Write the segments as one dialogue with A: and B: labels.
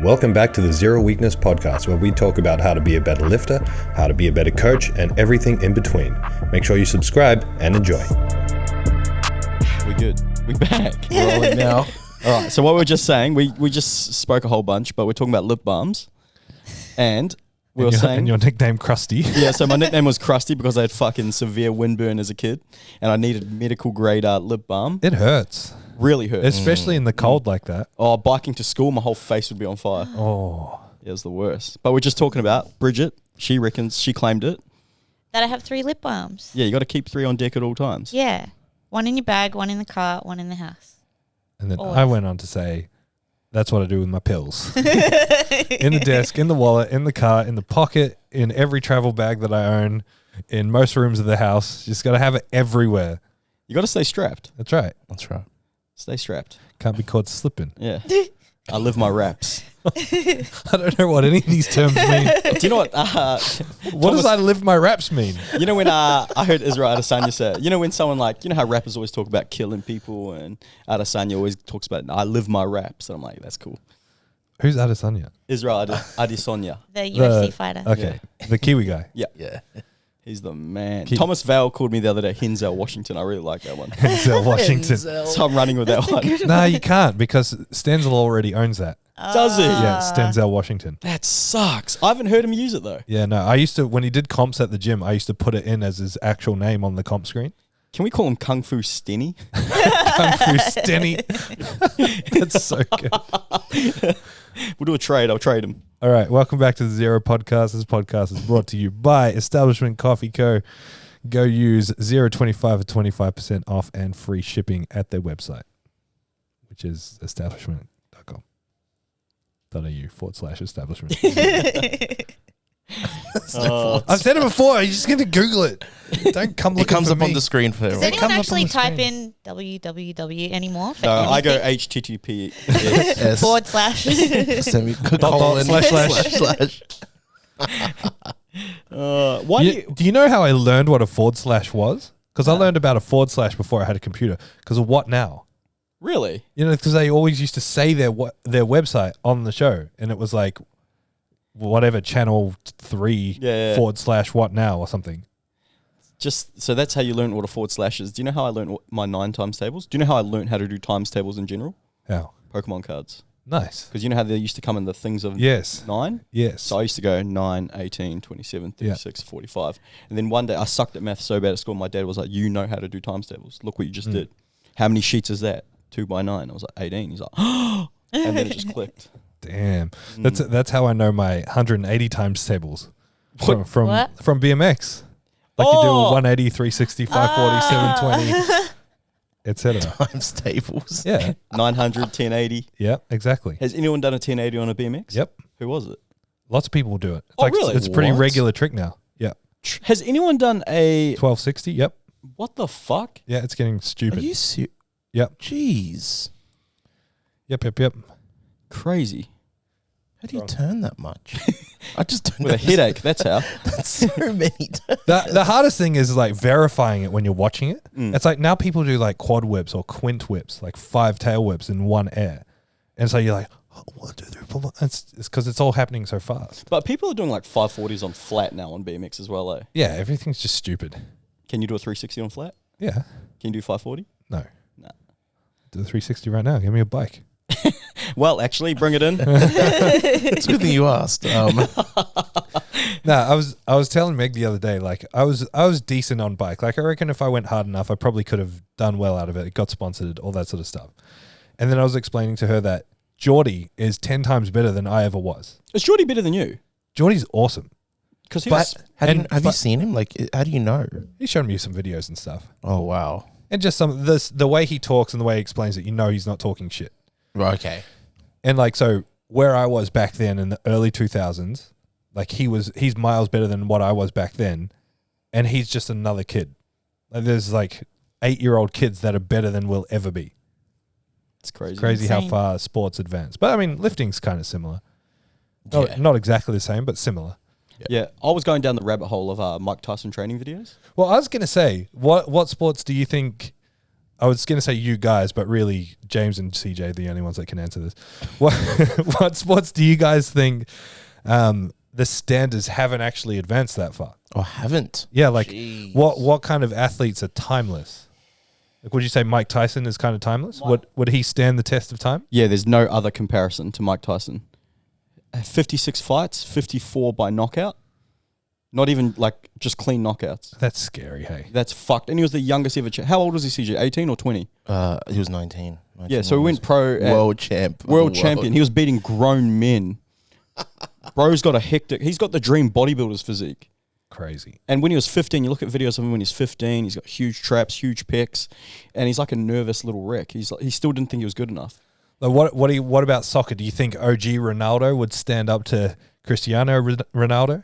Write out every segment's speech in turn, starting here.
A: Welcome back to the Zero Weakness Podcast, where we talk about how to be a better lifter, how to be a better coach, and everything in between. Make sure you subscribe and enjoy.
B: We're good. We're back. Rolling now. All right. So what we were just saying, we just spoke a whole bunch, but we're talking about lip balms, and we were saying,
C: and your nickname Krusty.
B: Yeah. So my nickname was Krusty because I had fucking severe windburn as a kid, and I needed medical grade lip balm.
C: It hurts.
B: Really hurt,
C: especially in the cold like that.
B: Oh, biking to school, my whole face would be on fire.
C: Oh,
B: it was the worst. But we're just talking about Bridget. She reckons she claimed it.
D: That I have 3 lip balms.
B: Yeah, you got to keep 3 on deck at all times.
D: Yeah. 1 in your bag, 1 in the car, 1 in the house.
C: And then
D: Always.
C: I went on to say, that's what I do with my pills. In the desk, in the wallet, in the car, in the pocket, in every travel bag that I own, in most rooms of the house. Just got to have it everywhere.
B: You got to stay strapped.
C: That's right.
E: That's right.
B: Stay strapped.
C: Can't be caught slipping.
B: Yeah. I live my raps.
C: I don't know what any of these terms mean.
B: Do you know what?
C: What does I live my raps mean?
B: You know when I heard Israel Adesanya say, you know when someone like, you know how rappers always talk about killing people, and Adesanya always talks about, I live my raps. And I'm like, that's cool.
C: Who's Adesanya?
B: Israel Adesanya.
D: The UFC fighter.
C: Okay. Yeah. The Kiwi guy.
B: Yeah. He's the man. Thomas Vale called me the other day Henzel Washington. I really like that one.
C: Henzel Washington.
B: So I'm running with that one.
C: No, you can't, because Stenzel already owns that.
B: Does he?
C: Yeah, Stenzel Washington.
B: That sucks. I haven't heard him use it though.
C: Yeah, no. I used to, when he did comps at the gym, I used to put it in as his actual name on the comp screen.
B: Can we call him Kung Fu Stenny?
C: Kung Fu Stenny. That's so good.
B: We'll do a trade. I'll trade him.
C: All right. Welcome back to the Zero Podcast. This podcast is brought to you by Establishment Coffee Co. Go use 025 for 25% off and free shipping at their website, which is establishment.com.au/establishment. I've said it before. You're just going to Google it. Don't come looking
E: It comes
C: for
E: up
C: me.
E: on the screen for
D: Does
E: everyone.
D: anyone actually type in www anymore? For
B: No, I go
D: anything?
B: HTTP.
E: Yes.
D: /
B: Why
C: Do you know how I learned what a / was? Because I learned about a / before I had a computer. Because of What Now?
B: Really?
C: You know, because they always used to say their website on the show, and it was like whatever channel 3 / What Now or something.
B: Just so that's how you learn what a / is. Do you know how I learned my 9 times tables? Do you know how I learned how to do times tables in general?
C: How?
B: Pokemon cards.
C: Nice.
B: Because you know how they used to come in the things of 9?
C: Yes.
B: So I used to go 9, 18, 27, 36, 45. And then one day I sucked at math so bad at school, my dad was like, you know how to do times tables. Look what you just did. How many sheets is that? 2 by 9. I was like, 18. He's like, oh. And then it just clicked.
C: Damn. That's how I know my 180 times tables from
D: What?
C: BMX. Like you do 180, 360, 540, 720, etc.
E: Times tables.
C: Yeah.
B: 900, 1080.
C: Yep, exactly.
B: Has anyone done a 1080 on a BMX?
C: Yep.
B: Who was it?
C: Lots of people do it.
B: Oh, really?
C: It's a pretty
E: What?
C: regular trick now. Yeah.
B: Has anyone done a...
C: 1260, yep.
B: What the fuck?
C: Yeah, it's getting
E: Are
C: stupid.
E: you serious?
C: Yep.
E: Jeez.
C: Yep.
B: Crazy.
E: How do you turn that much? I just don't
B: With
E: know.
B: a headache, that's how.
E: That's so many times.
C: The hardest thing is like verifying it when you're watching it.
B: Mm.
C: It's like now people do like quad whips or quint whips, like 5 tail whips in one air. And so you're like, oh, 1, 2, 3, 4. It's because it's all happening so fast.
B: But people are doing like 540s on flat now on BMX as well, eh?
C: Yeah, everything's just stupid.
B: Can you do a 360 on flat?
C: Yeah.
B: Can you do 540?
C: No.
B: Nah.
C: Do the 360 right now. Give me a bike.
B: Well, actually, bring it in.
E: It's a good thing you asked.
C: No, I was telling Meg the other day, like I was decent on bike. Like I reckon if I went hard enough, I probably could have done well out of it. It got sponsored, all that sort of stuff. And then I was explaining to her that Geordie is 10 times better than I ever was.
B: Is Geordie better than you?
C: Geordie's awesome.
B: Because he
E: But
B: was...
E: have you seen him? Like, how do you know?
C: He's shown me some videos and stuff.
E: Oh, wow.
C: And just the way he talks and the way he explains it, you know he's not talking shit.
E: Right, okay.
C: And like, so where I was back then in the early 2000s, like he's miles better than what I was back then. And he's just another kid. Like there's like 8-year-old kids that are better than we'll ever be.
B: It's crazy.
C: It's crazy how
D: Insane.
C: far sports advance. But I mean, lifting's kind of similar.
E: Yeah.
C: Not exactly the same, but similar.
B: Yeah, I was going down the rabbit hole of Mike Tyson training videos.
C: Well, I was going to say, what sports do you think I was going to say you guys, but really James and CJ are the only ones that can answer this. What sports do you guys think the standards haven't actually advanced that far?
E: Or haven't?
C: Yeah, like
E: Jeez.
C: what kind of athletes are timeless? Like, would you say Mike Tyson is kind of timeless? Would he stand the test of time?
B: Yeah, there's no other comparison to Mike Tyson. 56 fights, 54 by knockout. Not even like just clean knockouts.
C: That's scary, hey.
B: That's fucked. And he was the youngest ever. How old was he, CJ? 18 or 20?
E: He was 19.
B: Yeah, so he went pro.
E: World champ.
B: World champion. He was beating grown men. Bro's got a hectic. He's got the dream bodybuilder's physique.
C: Crazy.
B: And when he was 15, you look at videos of him when he's 15. He's got huge traps, huge pecs, and he's like a nervous little wreck. He still didn't think he was good enough.
C: Like what about soccer? Do you think OG Ronaldo would stand up to Cristiano Ronaldo?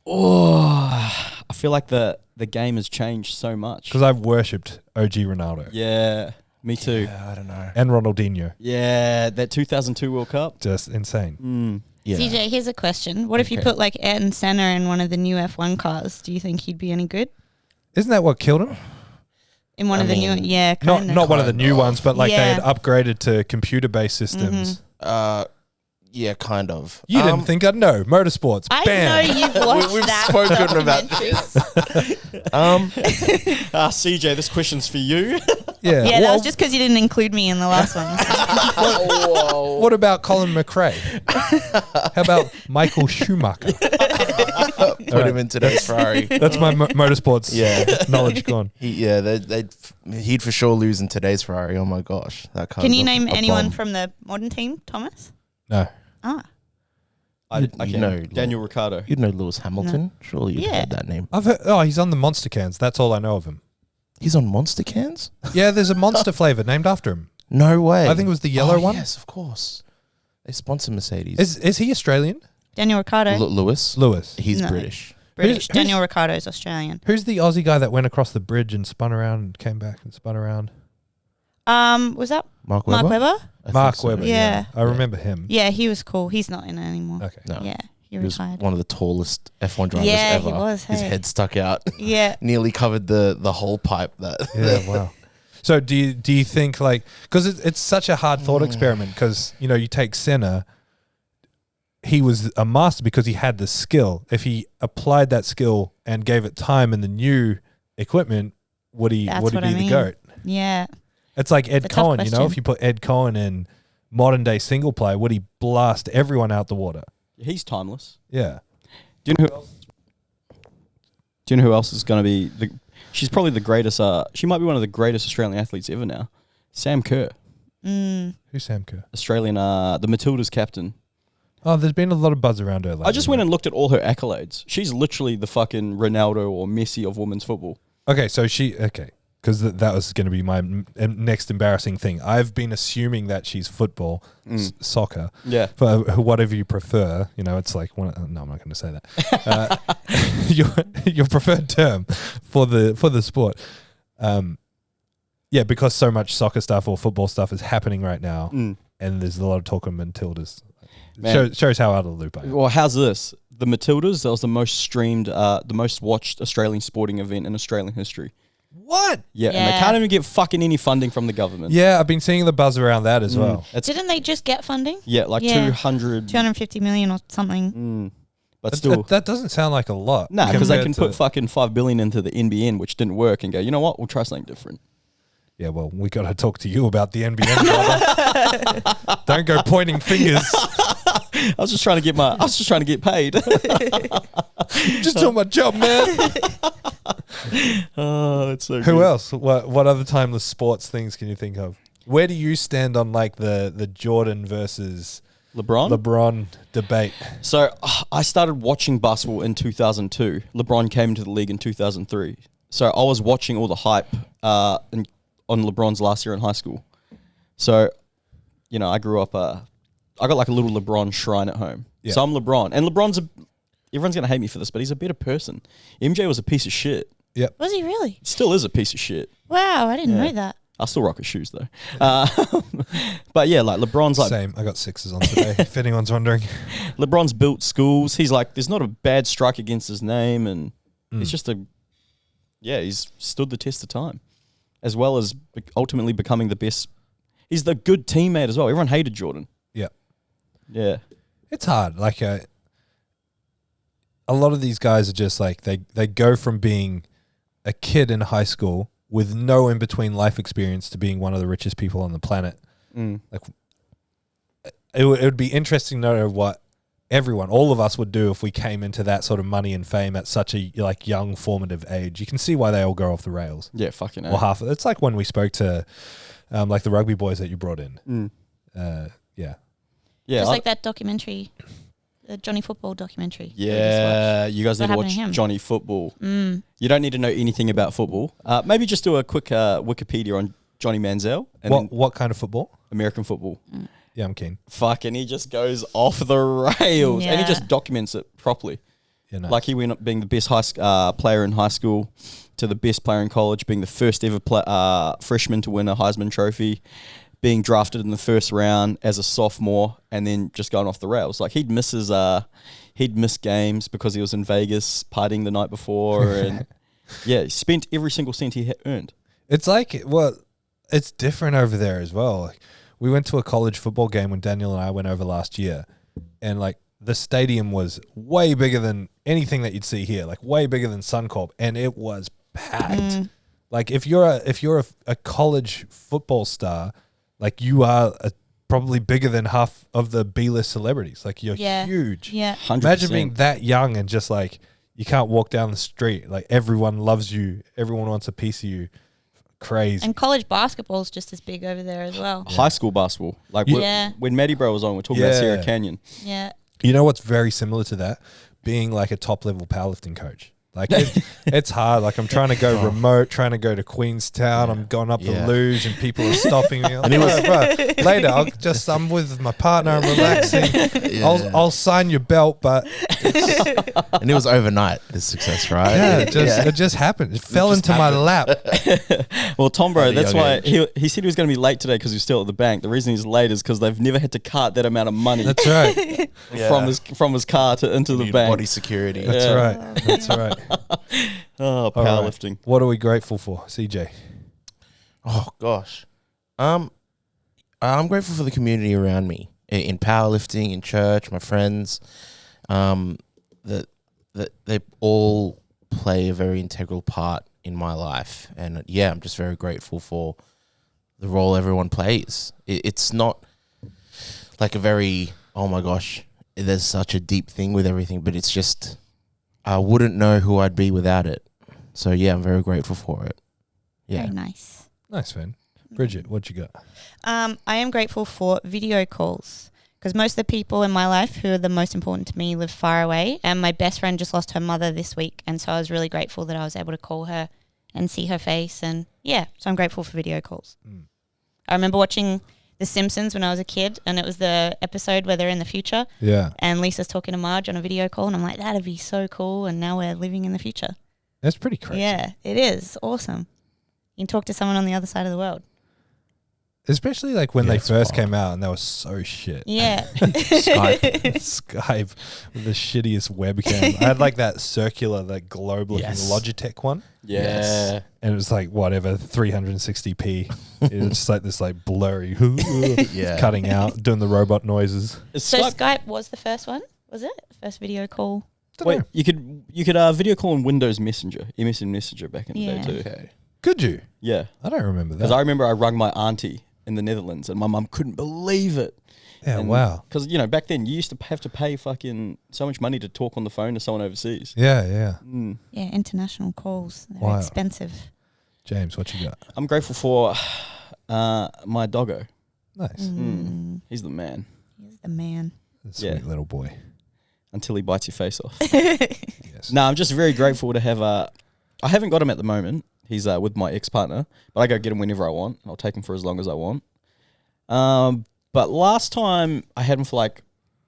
B: Oh, I feel like the game has changed so much.
C: Because I've worshipped OG Ronaldo.
B: Yeah, me too.
E: Yeah, I don't know.
C: And Ronaldinho.
B: Yeah, that 2002 World Cup.
C: Just insane.
E: Yeah.
D: CJ, here's a question. What if you put like Ayrton Senna in one of the new F1 cars? Do you think he'd be any good?
C: Isn't that what killed him?
D: In one of the new, yeah,
C: Not
D: kind of.
C: not one of the new ones, but like they
D: Yeah.
C: had upgraded to computer-based systems.
E: Yeah, kind kind of.
C: You didn't think I'd know. Motorsports.
D: I
C: Bam.
D: know you've watched
E: We've
D: that.
E: spoken about
D: documentary.
B: CJ, this question's for you.
C: Yeah.
D: Yeah, that
C: Well,
D: was just because you didn't include me in the last one.
C: what about Colin McRae? How about Michael Schumacher?
E: Put him in today's Ferrari.
C: That's my motorsports knowledge gone.
E: He'd for sure lose in today's Ferrari. Oh my gosh, that car.
D: Can you name anyone from the modern team, Thomas?
C: No.
D: Ah,
B: I
E: You
B: can.
E: know,
B: Daniel Ricciardo.
E: You'd know Lewis Hamilton. Surely you'd
D: Yeah.
E: heard that name.
C: I've heard, he's on the Monster cans. That's all I know of him.
E: He's on Monster cans.
C: Yeah, there's a Monster flavor named after him.
E: No way.
C: I think it was the yellow one.
E: Yes, of course. They sponsor Mercedes.
C: Is he Australian?
D: Daniel Ricciardo.
E: Lewis.
C: Lewis.
E: He's
D: No.
E: British.
D: British.
C: Who's-
D: Daniel Ricciardo's Australian.
C: Who's the Aussie guy that went across the bridge and spun around and came back and spun around?
D: Was that
E: Mark
D: Mark
E: Webber.
D: Webber?
E: I think
C: Mark
E: so.
C: Webber.
D: Yeah.
C: I remember him.
D: Yeah, he was cool. He's not in it anymore.
C: Okay.
E: No.
D: Yeah, he
E: He was
D: retired.
E: one of the tallest F1 drivers
D: Yeah,
E: ever.
D: he was,
E: His
D: hey.
E: head stuck out.
D: Yeah.
E: Nearly covered the whole pipe.
C: Yeah, wow. So do you think like, because it's such a hard thought experiment, because you take Senna, he was a master because he had the skill. If he applied that skill and gave it time and the new equipment, would he
D: That's
C: be
D: what I
C: the
D: mean.
C: GOAT?
D: Yeah.
C: It's like Ed
D: It's a tough
C: Cohen,
D: question.
C: if you put Ed Cohen in modern day single player, would he blast everyone out the water?
B: He's timeless.
C: Yeah.
B: Do you know who else is going to be she's probably the greatest. She might be one of the greatest Australian athletes ever now. Sam Kerr,
C: Who's Sam Kerr?
B: Australian, the Matildas captain.
C: Oh, there's been a lot of buzz around her lately.
B: I just went and looked at all her accolades. She's literally the fucking Ronaldo or Messi of women's football.
C: Okay, so because that was going to be my next embarrassing thing. I've been assuming that she's football, soccer,
B: Yeah.
C: for whatever you prefer. It's like no, I'm not going to say that. Your preferred term for the sport. Yeah, because so much soccer stuff or football stuff is happening right now, and there's a lot of talk of Matildas. Shows how out of the loop I am.
B: Well, how's this? The Matildas, that was the most streamed, the most watched Australian sporting event in Australian history.
C: What?
B: Yeah, and they
D: Yeah.
B: can't even get fucking any funding from the government.
C: Yeah, I've been seeing the buzz around that as well.
B: It's,
D: Didn't they just get funding?
B: yeah, like
D: Yeah.
B: 250
D: million or something.
B: But still,
C: That doesn't sound like a lot.
B: nah, because they
C: compared
B: can put
C: to-
B: fucking $5 billion into the NBN, which didn't work, and go, you know what? We'll try something different.
C: Yeah, well, we got to talk to you about the NBN, brother. Don't go pointing fingers.
B: I was just trying to get paid.
C: Just doing my job, man.
B: Oh, it's so
C: Who
B: good.
C: else? What other timeless sports things can you think of? Where do you stand on like the Jordan versus LeBron debate?
B: So I started watching basketball in 2002. LeBron came into the league in 2003. So I was watching all the hype on LeBron's last year in high school. So, I grew up, I got like a little LeBron shrine at home.
C: Yeah.
B: So I'm LeBron. And everyone's going to hate me for this, but he's a better person. MJ was a piece of shit.
D: Was he really?
B: He still is a piece of shit.
D: Wow, I didn't know that.
B: I still rock his shoes though. But yeah, like LeBron's like,
C: Same. I got 6s on today, if anyone's wondering.
B: LeBron's built schools. He's like, there's not a bad strike against his name. And he's just he's stood the test of time. as well as ultimately becoming the best. He's the good teammate as well. Everyone hated Jordan.
C: Yeah.
B: Yeah.
C: It's hard. Like a lot of these guys are just like they go from being a kid in high school with no in between life experience to being one of the richest people on the planet. Like it would be interesting to know what all of us would do if we came into that sort of money and fame at such a like young formative age. You can see why they all go off the rails.
B: Yeah, fucking hell.
C: Or half. It's like when we spoke to like the rugby boys that you brought in.
B: Yeah.
D: Just like that documentary, the Johnny Football documentary.
B: Yeah, you guys need to watch Johnny Football. You don't need to know anything about football. Maybe just do a quick Wikipedia on Johnny Manziel. And
C: what kind of football?
B: American football.
C: Yeah, I'm keen.
B: Fucking, he just goes off the rails. And he just documents it properly.
C: Yeah, nice.
B: Like he went up being the best player in high school to the best player in college, being the first ever freshman to win a Heisman Trophy, being drafted in the first round as a sophomore, and then just going off the rails. Like he'd miss games because he was in Vegas partying the night before, and he spent every single cent he earned.
C: It's like, well, it's different over there as well. Like, we went to a college football game when Daniel and I went over last year, and like the stadium was way bigger than anything that you'd see here, like way bigger than Suncorp, and it was packed. Like if you're a college football star, like you are probably bigger than half of the B-list celebrities. Like you're huge.
D: Yeah.
B: 100%.
C: Imagine being that young and just like you can't walk down the street. Like everyone loves you. Everyone wants a piece of you. Crazy.
D: And college basketball is just as big over there as well.
B: High school basketball. Like when Matty Bro was on, we're talking about Sierra Canyon.
D: Yeah.
C: You know what's very similar to that? Being like a top-level powerlifting coach. Like it's hard. Like I'm trying to go remote, trying to go to Queenstown. I'm going up the luge, and people are stopping me. And bro, later I'm with my partner. I'm relaxing. I'll sign your belt, but
E: and it was overnight. The success, right?
C: Yeah, it just happened. It fell into my lap.
B: Well, Tom, bro, that's why he said he was going to be late today because he was still at the bank. The reason he's late is because they've never had to cart that amount of money.
C: That's right.
B: from his car into the bank.
E: Body security.
C: That's right. That's right.
B: Oh, powerlifting.
C: Right. What are we grateful for, CJ?
E: Oh gosh, I'm grateful for the community around me in powerlifting, in church, my friends. That they all play a very integral part in my life, and I'm just very grateful for the role everyone plays. It's not like a very oh my gosh, there's such a deep thing with everything, but it's just. I wouldn't know who I'd be without it. So, I'm very grateful for it. Yeah.
D: Very nice.
C: Nice, man. Bridget, what you got?
D: I am grateful for video calls because most of the people in my life who are the most important to me live far away. And my best friend just lost her mother this week. And so I was really grateful that I was able to call her and see her face. And so I'm grateful for video calls. I remember watching The Simpsons when I was a kid, and it was the episode where they're in the future.
C: Yeah.
D: And Lisa's talking to Marge on a video call, and I'm like, that'd be so cool. And now we're living in the future.
C: That's pretty crazy.
D: Yeah, it is. Awesome. You can talk to someone on the other side of the world.
C: Especially like when they first came out and they were so shit.
D: Yeah.
C: Skype with the shittiest webcam. I had like that circular, that globe looking Logitech one.
B: Yeah.
C: And it was like whatever, 360p. It was just like this like blurry cutting out, doing the robot noises.
D: So Skype was the first one, was it? First video call.
B: Wait, you could video call on Windows Messenger, MSN Messenger back in the day too.
C: Okay. Could you?
B: Yeah.
C: I don't remember that.
B: Because I remember I rung my auntie in the Netherlands, and my mum couldn't believe it.
C: Yeah, wow.
B: Because, back then, you used to have to pay fucking so much money to talk on the phone to someone overseas.
C: Yeah.
D: Yeah, international calls. They're expensive.
C: James, what you got?
B: I'm grateful for my doggo.
C: Nice.
B: He's the man.
D: He's the man.
C: Sweet little boy.
B: Until he bites your face off.
C: Yes.
B: No, I'm just very grateful to have I haven't got him at the moment. He's with my ex-partner, but I go get him whenever I want, and I'll take him for as long as I want. But last time I had him for like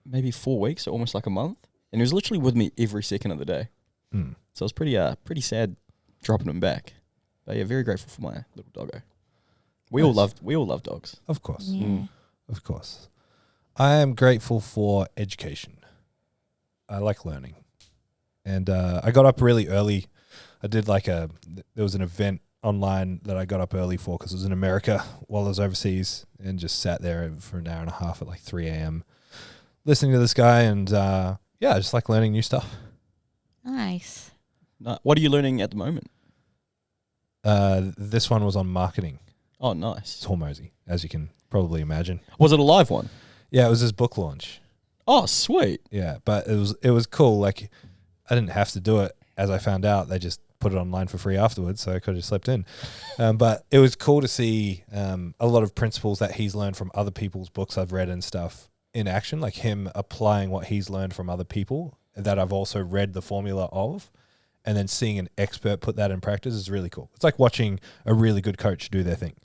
B: maybe 4 weeks, or almost like a month, and he was literally with me every second of the day. So it was pretty sad dropping him back. But very grateful for my little doggo. We all love dogs.
C: Of course.
D: Yeah.
C: Of course. I am grateful for education. I like learning. And I got up really early. I did there was an event online that I got up early for because it was in America while I was overseas, and just sat there for an hour and a half at like 3 a.m. listening to this guy, and I just like learning new stuff.
D: Nice.
B: What are you learning at the moment?
C: This one was on marketing.
B: Oh, nice.
C: It's Hormozy, as you can probably imagine.
B: Was it a live one?
C: Yeah, it was his book launch.
B: Oh, sweet.
C: Yeah, but it was cool. Like, I didn't have to do it. As I found out, they just put it online for free afterwards, so I could have slept in. But it was cool to see a lot of principles that he's learned from other people's books I've read and stuff in action, like him applying what he's learned from other people that I've also read the formula of, and then seeing an expert put that in practice is really cool. It's like watching a really good coach do their thing.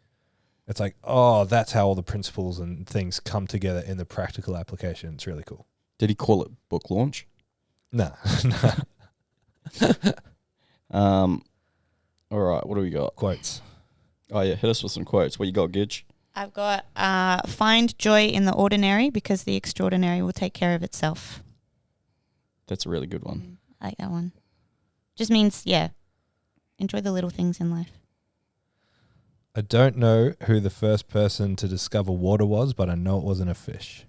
C: It's like, oh, that's how all the principles and things come together in the practical application. It's really cool.
B: Did he call it book launch?
C: Nah.
B: All right, what do we got?
C: Quotes.
B: Oh, yeah, hit us with some quotes. What you got, Gidge?
D: I've got find joy in the ordinary because the extraordinary will take care of itself.
B: That's a really good one.
D: I like that one. Just means, enjoy the little things in life.
C: I don't know who the first person to discover water was, but I know it wasn't a fish.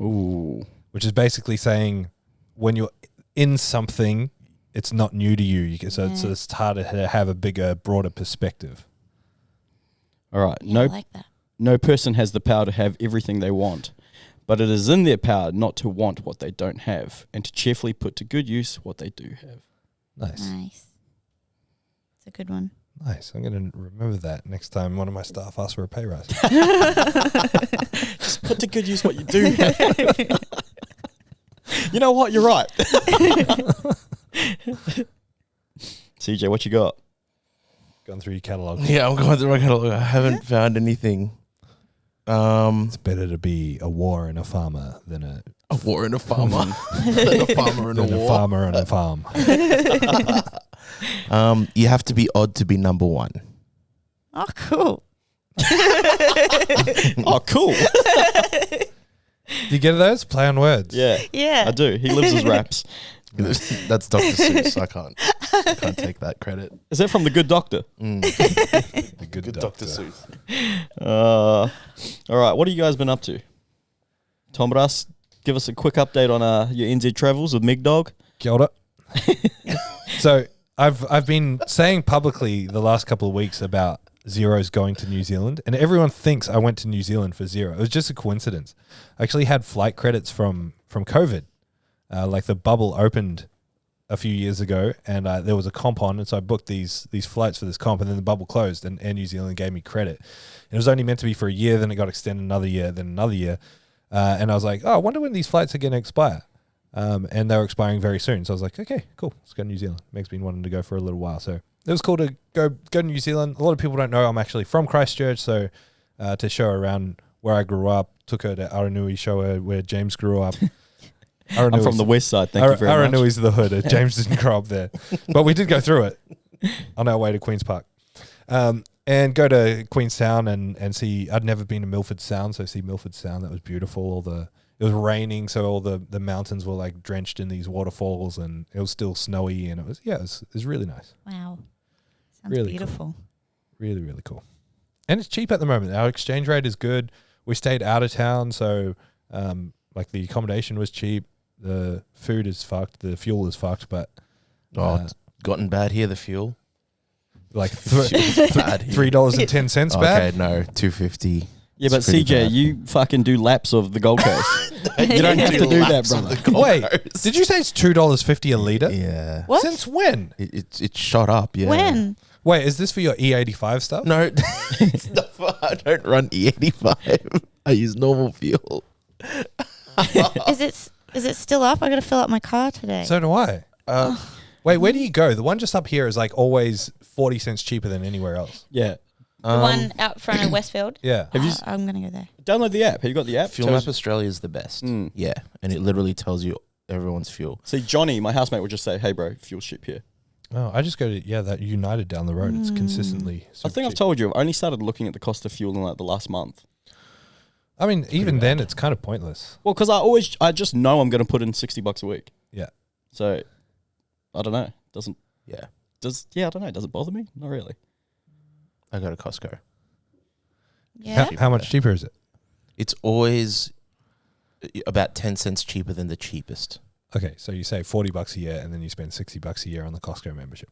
B: Ooh.
C: Which is basically saying when you're in something, it's not new to you. So it's harder to have a bigger, broader perspective.
B: All right.
D: Yeah, I like that.
B: No person has the power to have everything they want, but it is in their power not to want what they don't have and to cheerfully put to good use what they do have.
C: Nice.
D: It's a good one.
C: Nice. I'm going to remember that next time one of my staff asks for a pay rise.
B: Just put to good use what you do have. You know what? You're right. CJ, what you got?
C: Gone through your catalogue.
E: Yeah, I'm going through my catalog. I haven't found anything.
C: It's better to be a war and a farmer than a
E: war and a farmer. Than a farmer and a war.
C: A farmer and a farm.
E: You have to be odd to be number one.
D: Oh, cool.
B: Oh, cool.
C: Do you get those? Play on words.
B: Yeah.
D: Yeah.
B: I do. He lives his raps.
E: That's Dr. Seuss. I can't take that credit.
B: Is that from The Good Doctor?
C: The good
E: Dr.
C: doctor.
E: Seuss.
B: All right. What have you guys been up to? Tom Russ, give us a quick update on your NZ travels with Mig Dog.
C: Kia ora. So I've been saying publicly the last couple of weeks about Zero's going to New Zealand, and everyone thinks I went to New Zealand for Zero. It was just a coincidence. I actually had flight credits from COVID. Like the bubble opened a few years ago, and there was a comp on, and so I booked these flights for this comp, and then the bubble closed, and Air New Zealand gave me credit. It was only meant to be for a year, then it got extended another year, then another year, and I was like, oh, I wonder when these flights are going to expire. And they were expiring very soon, so I was like, okay, cool, let's go to New Zealand. Meg's been wanting to go for a little while, so it was cool to go to New Zealand. A lot of people don't know I'm actually from Christchurch, so to show her around where I grew up, took her to Aranui, show her where James grew up.
B: I'm from the west side, thank you very much.
C: Aranui's the hood. James didn't grow up there. But we did go through it on our way to Queen's Park. And go to Queenstown and see, I'd never been to Milford Sound, so see Milford Sound, that was beautiful. It was raining, so all the mountains were like drenched in these waterfalls, and it was still snowy, and it was really nice.
D: Wow. Sounds
C: Really
D: beautiful.
C: Cool. Really, really cool. And it's cheap at the moment. Our exchange rate is good. We stayed out of town, so like the accommodation was cheap. The food is fucked. The fuel is fucked, but
E: It's gotten bad here, the fuel.
C: like
E: bad here.
C: $3.10 bad.
E: Okay, no, $2.50.
B: Yeah, but CJ, you fucking do laps of the Gold Coast. You don't have to do that, brother.
C: Wait, did you say it's $2.50 a litre?
E: Yeah.
D: What?
C: Since when?
E: It shot up, yeah.
D: When?
C: Wait, is this for your E85 stuff?
E: No, it's not. I don't run E85. I use normal fuel.
D: Is it still up? I got to fill up my car today.
C: So do I. Wait, where do you go? The one just up here is like always 40 cents cheaper than anywhere else.
B: Yeah.
D: the one out front of Westfield.
C: Yeah.
B: Have you
D: I'm going to go there.
B: download the app? Have you got the app?
E: Fuel
B: Tells
E: Map Australia is the best.
B: Mm.
E: Yeah, and it literally tells you everyone's fuel.
B: See, Johnny, my housemate, would just say, "Hey, bro, fuel's cheap here."
C: Oh, I just go to that United down the road. It's consistently.
B: I think I've told you. I've only started looking at the cost of fuel in like the last month.
C: I mean, even then, it's kind of pointless.
B: Well, because I just know I'm going to put in $60 a week.
C: Yeah.
B: So, I don't know. I don't know.
C: Yeah.
B: Does it bother me? Not really.
E: I go to Costco.
D: Yeah.
C: How much cheaper is it?
E: It's always about 10 cents cheaper than the cheapest.
C: Okay, so you save $40 a year, and then you spend $60 a year on the Costco membership.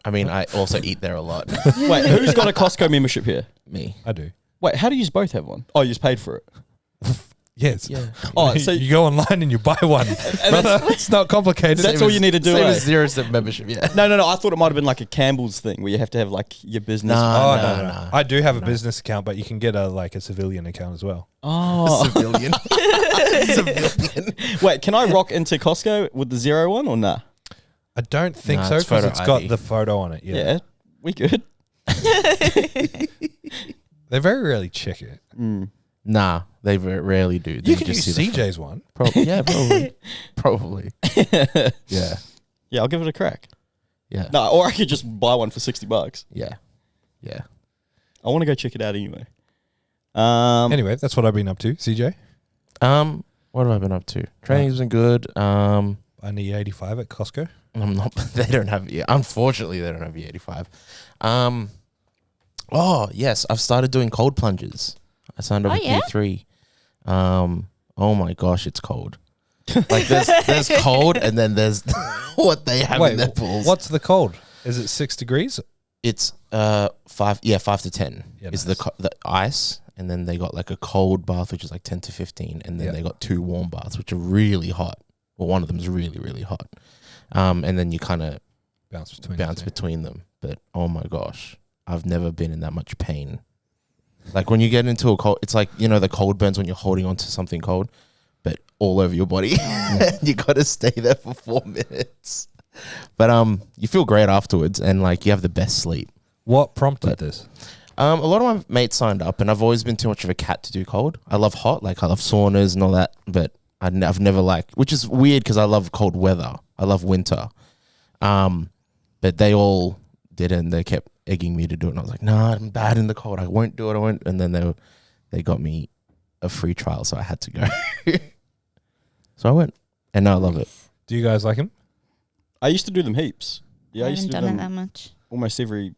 E: I mean, I also eat there a lot.
B: Wait, who's got a Costco membership here?
E: Me.
C: I do.
B: Wait, how do you both have one? Oh, you just paid for it.
C: Yes.
E: Yeah.
B: Oh, so
C: you go online and you buy one. Brother, it's not complicated.
B: That's all you need to do.
E: Same
B: eh?
E: as 0 membership, yeah.
B: No. I thought it might have been like a Campbell's thing where you have to have like your business.
E: Nah.
C: No. I do have a business account, but you can get a civilian account as well.
B: Oh,
E: Civilian. Civilian.
B: wait, can I rock into Costco with the Zero one or nah?
C: I don't think
E: Nah,
C: so
E: it's
C: because
E: photo
C: it's got
E: ID.
C: the photo on it.
B: Yeah, we good.
C: They very rarely check it.
E: Nah, they rarely do. They
C: You can
E: just
C: use
E: see the
C: CJ's one.
E: yeah, probably. Probably.
C: Yeah.
B: Yeah, I'll give it a crack.
E: Yeah.
B: No, or I could just buy one for $60.
E: Yeah. Yeah.
B: I want to go check it out anyway.
C: Anyway, that's what I've been up to. CJ?
E: What have I been up to? Training's been good.
C: I need 85 at Costco.
E: I'm not. They don't have. Yeah, unfortunately, they don't have E85. Oh yes, I've started doing cold plunges. I signed up with
D: yeah?
E: P3. Oh my gosh, it's cold. Like there's cold, and then there's what they have in their pools.
C: What's the cold? Is it 6 degrees?
E: It's 5 to 10
C: Yeah,
E: is
C: nice.
E: the ice, and then they got like a cold bath which is like 10 to 15, and then they got 2 warm baths which are really hot. Well, one of them is really, really hot. And then you kind of
C: Bounce
E: between them. But oh my gosh, I've never been in that much pain. Like when you get into a cold, it's like, you know, the cold burns when you're holding on to something cold, but all over your body. You got to stay there for 4 minutes. But you feel great afterwards, and like you have the best sleep.
C: What prompted this?
E: A lot of my mates signed up, and I've always been too much of a cat to do cold. I love hot, like I love saunas and all that, but I've never liked, which is weird because I love cold weather. I love winter. But they all did it, and they kept egging me to do it. And I was like, nah, I'm bad in the cold. I won't do it. I won't. And then they got me a free trial, so I had to go. So I went, and now I love it.
C: Do you guys like him?
B: I used to do them heaps. Yeah,
D: I
B: I used
D: haven't
B: to do
D: done it that
B: them
D: much.
B: almost every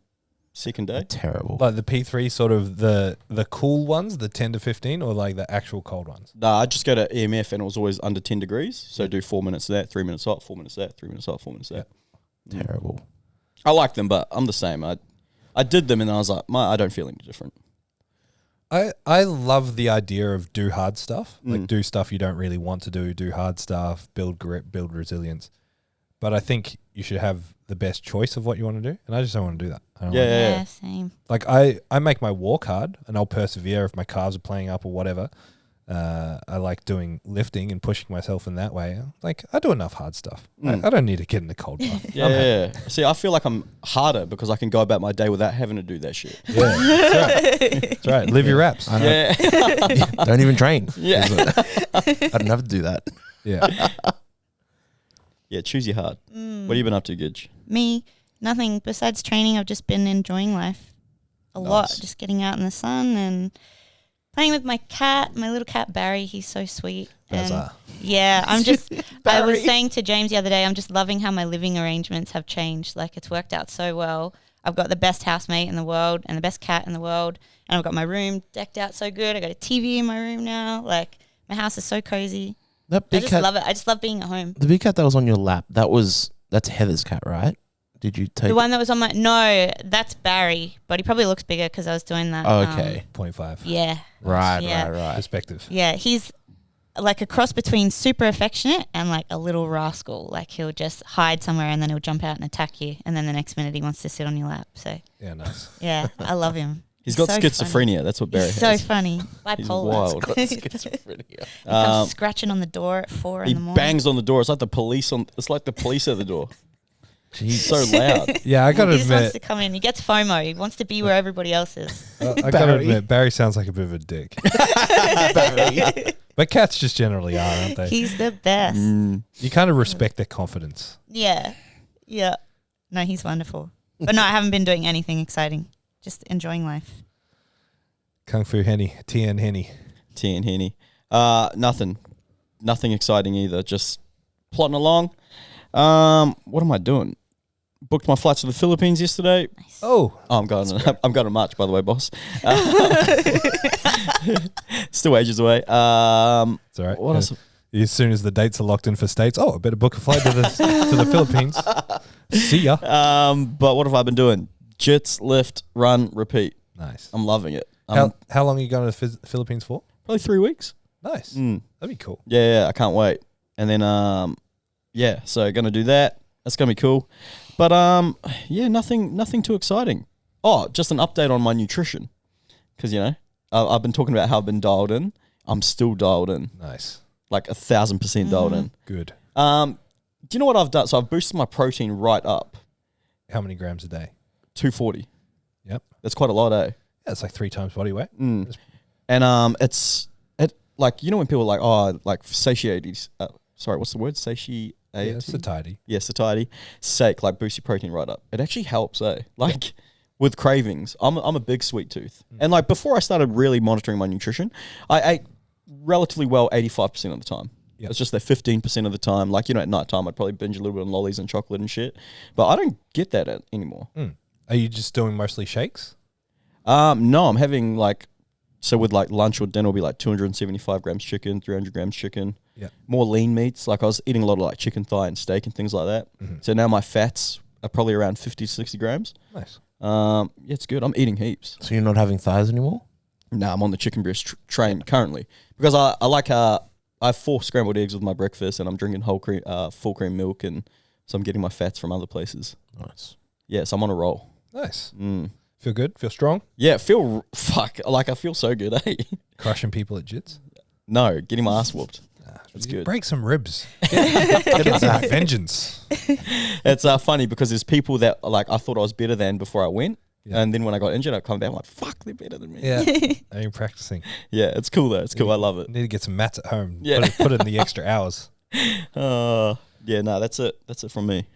B: second day.
E: Terrible.
C: Like the P3, sort of the cool ones, the 10 to 15, or like the actual cold ones?
B: Nah, I just go to EMF and it was always under 10 degrees. So do 4 minutes of that, 3 minutes hot, 4 minutes of that, 3 minutes hot, 4 minutes of that.
E: Terrible.
B: I like them, but I'm the same. I did them and I was like, I don't feel any different.
C: I love the idea of do hard stuff, like do stuff you don't really want to do hard stuff, build grip, build resilience. But I think you should have the best choice of what you want to do, and I just don't want to do that. I don't
B: Yeah,
C: like it.
D: Yeah, same.
C: Like I make my walk hard, and I'll persevere if my calves are playing up or whatever. I like doing lifting and pushing myself in that way. Like I do enough hard stuff. I don't need to get in the cold bath.
B: Yeah. See, I feel like I'm harder because I can go about my day without having to do that shit.
C: Yeah, that's right. That's right. Live your reps.
B: Yeah.
E: Don't even train.
B: Yeah.
E: I don't have to do that.
C: Yeah.
B: Yeah, choose your hard. What have you been up to, Gidge?
D: Me, nothing besides training. I've just been enjoying life a lot,
B: Nice.
D: just getting out in the sun and playing with my cat, my little cat Barry. He's so sweet. And
C: Bazaar.
D: yeah, I'm just, I was saying to James the other day, I'm just loving how my living arrangements have changed. Like it's worked out so well. I've got the best housemate in the world and the best cat in the world. And I've got my room decked out so good. I got a TV in my room now. Like my house is so cozy.
E: That
D: I
E: big
D: just
E: cat,
D: love it. I just love being at home.
E: the big cat that was on your lap, that's Heather's cat, right? Did you take
D: The one that was on my, no, that's Barry, but he probably looks bigger because I was doing that.
E: Oh, okay.
C: 0.5.
D: Yeah.
E: Right,
D: Yeah.
E: right.
C: Perspective.
D: Yeah, he's like a cross between super affectionate and like a little rascal. Like he'll just hide somewhere and then he'll jump out and attack you. And then the next minute he wants to sit on your lap. So
C: Yeah, nice.
D: yeah, I love him.
B: He's got
D: so
B: schizophrenia.
D: funny.
B: That's what Barry
D: He's
B: has.
D: so funny. Bipolar.
B: wild.
D: He comes scratching on the door at 4
B: He
D: in the morning.
B: bangs on the door. It's like the police at the door. He's so loud.
C: Yeah, I gotta
D: He just wants
C: admit,
D: to come in. He gets FOMO. He wants to be where everybody else is.
C: I gotta admit, Barry sounds like a bit of a dick. But cats just generally are, aren't they?
D: He's the best.
C: You kind of respect their confidence.
D: Yeah. Yeah. No, he's wonderful. But no, I haven't been doing anything exciting. Just enjoying life.
C: Kung Fu Henny, TN Henny.
B: T and Henny. Nothing exciting either. Just plodding along. What am I doing? booked my flights to the Philippines yesterday.
C: Oh,
B: I'm going in March, by the way, boss. Still ages away.
C: it's all right.
B: What else?
C: As soon as the dates are locked in for states, I better book a flight to the Philippines. See ya.
B: But what have I been doing? Jits, lift, run, repeat.
C: Nice.
B: I'm loving it.
C: How long are you going to the Philippines for?
B: Probably 3 weeks.
C: Nice.
B: Mm.
C: That'd be cool.
B: Yeah, I can't wait. And then, so going to do that. That's going to be cool. But, nothing too exciting. Oh, just an update on my nutrition. Because, I've been talking about how I've been dialed in. I'm still dialed in.
C: Nice.
B: Like 1,000% dialed in.
C: Good.
B: Do you know what I've done? So I've boosted my protein right up.
C: How many grams a day?
B: 240.
C: Yep.
B: That's quite a lot, eh?
C: Yeah, it's like 3 times body weight.
B: Mm. And when people are like satiety. Sorry, what's the word? Satiety.
C: Yeah, satiety.
B: Yeah, satiety. Sake, like boost your protein right up. It actually helps, eh? Like with cravings. I'm a big sweet tooth, and like before I started really monitoring my nutrition, I ate relatively well 85% of the time.
C: Yep.
B: It's just that 15% of the time, like at night time, I'd probably binge a little bit on lollies and chocolate and shit. But I don't get that anymore.
C: Are you just doing mostly shakes?
B: No, I'm having with lunch or dinner will be like 275 grams chicken, 300 grams chicken.
C: Yeah.
B: More lean meats. Like I was eating a lot of like chicken thigh and steak and things like that. So now my fats are probably around 50 to 60 grams.
C: Nice.
B: It's good. I'm eating heaps.
E: So you're not having thighs anymore?
B: No, I'm on the chicken breast train currently because I like I have 4 scrambled eggs with my breakfast and I'm drinking whole cream, full cream milk, and so I'm getting my fats from other places.
E: Nice.
B: Yeah, so I'm on a roll.
C: Nice. Feel good? Feel strong?
B: Yeah, I feel so good, eh?
C: Crushing people at jits?
B: No, getting my ass whooped. That's good.
C: Break some ribs. Get some vengeance.
B: It's funny because there's people that I thought I was better than before I went. Yeah. And then when I got injured, I come back, I'm like, fuck, they're better than me.
C: Yeah. Are you practicing?
B: Yeah, it's cool though. It's cool. I love it.
C: Need to get some mats at home.
B: Yeah.
C: Put in the extra hours.
B: That's it. That's it from me.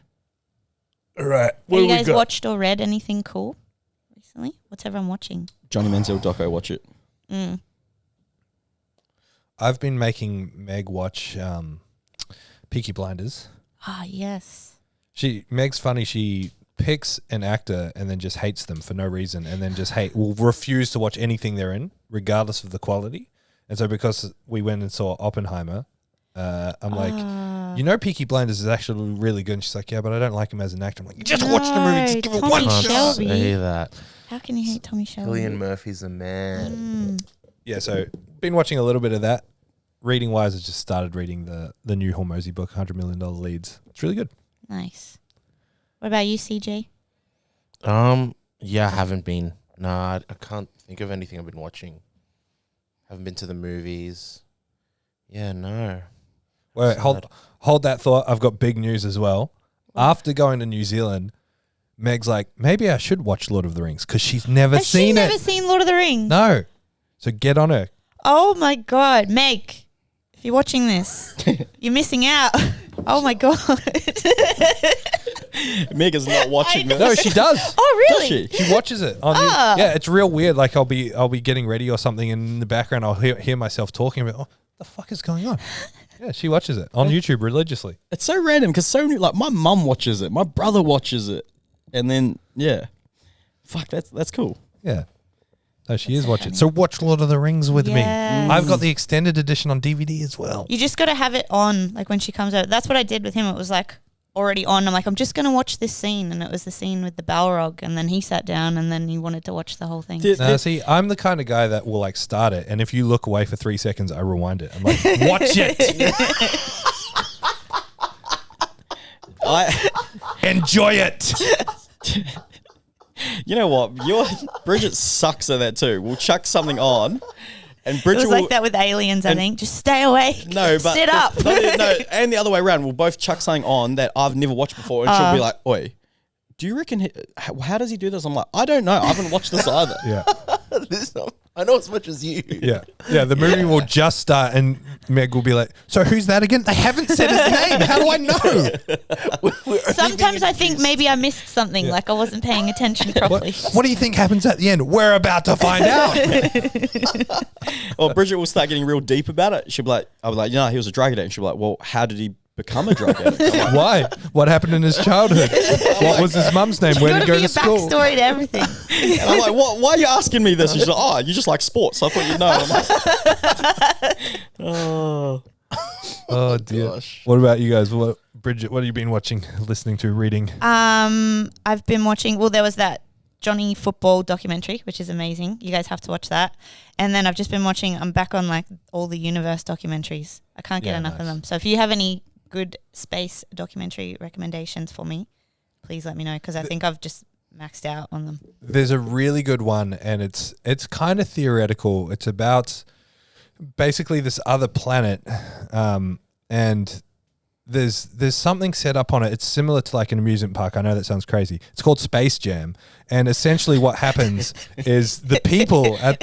C: All right.
D: Have you guys watched or read anything cool recently? What's everyone watching?
B: Johnny Manziel doco, watch it.
C: I've been making Meg watch Peaky Blinders.
D: Ah, yes.
C: Meg's funny. She picks an actor and then just hates them for no reason, and then just will refuse to watch anything they're in, regardless of the quality. And so because we went and saw Oppenheimer, I'm like, Peaky Blinders is actually really good. And she's like, yeah, but I don't like him as an actor. I'm like, just watch the movie. Just give it one shot.
E: Say that.
D: How can you hate Tommy Shelby?
E: Cillian Murphy's a man.
C: Yeah, so been watching a little bit of that. Reading wise, I just started reading the new Hormozy book, $100 Million Leads. It's really good.
D: Nice. What about you, CJ?
E: Yeah, I haven't been. No, I can't think of anything I've been watching. Haven't been to the movies. Yeah, no.
C: Wait, hold that thought. I've got big news as well. After going to New Zealand, Meg's like, maybe I should watch Lord of the Rings because she's never seen it.
D: Has she never seen Lord of the Rings?
C: No. So get on her.
D: Oh my God, Meg. If you're watching this, you're missing out. Oh my God.
B: Meg is not watching this.
C: No, she does.
D: Oh really?
B: Does she?
C: She watches it. Yeah, it's real weird. Like I'll be getting ready or something, and in the background I'll hear myself talking about, what the fuck is going on? Yeah, she watches it on YouTube religiously.
B: It's so random because so many, my mum watches it, my brother watches it, and then fuck, that's cool.
C: Yeah. No, she is watching. So watch Lord of the Rings with me. I've got the extended edition on DVD as well.
D: You just got to have it on, like when she comes out. That's what I did with him. It was like already on. I'm like, I'm just going to watch this scene, and it was the scene with the Balrog, and then he sat down, and then he wanted to watch the whole thing.
C: See, I'm the kind of guy that will like start it, and if you look away for 3 seconds, I rewind it. I'm like, watch it. Enjoy it.
B: You know what? Bridget sucks at that too. We'll chuck something on, and Bridget
D: it was like that with Aliens. I think just stay away.
B: No, but
D: sit up.
B: No, and the other way around. We'll both chuck something on that I've never watched before, and she'll be like, "Oi, do you reckon? How does he do this?" I'm like, "I don't know. I haven't watched this either."
C: Yeah.
E: I know as much as you.
C: Yeah. The movie will just start, and Meg will be like, "So who's that again? They haven't said his name. How do I know?"
D: Sometimes I think maybe I missed something, like I wasn't paying attention properly.
C: What do you think happens at the end? We're about to find out.
B: Or Bridget will start getting real deep about it. I'll be like, he was a drug addict. And she'll be like, well, how did he become a drug addict. I'm like,
C: Why? What happened in his childhood? What was his mum's name? Where did he go to school?
D: Backstory to everything.
B: and I'm like, what? Why are you asking me this? She's like, oh, you just like sports. I thought you'd know. I'm like, oh.
C: Oh dear.
E: Gosh.
C: What about you guys? Bridget, what have you been watching, listening to, reading?
D: I've been watching. Well, there was that Johnny football documentary, which is amazing. You guys have to watch that. And then I've just been watching. I'm back on like all the universe documentaries. I can't get enough of them. So if you have any good space documentary recommendations for me, please let me know, because I think I've just maxed out on them.
C: There's a really good one, and it's kind of theoretical. It's about basically this other planet, and there's something set up on it. It's similar to like an amusement park. I know that sounds crazy. It's called Space Jam, and essentially what happens is the people at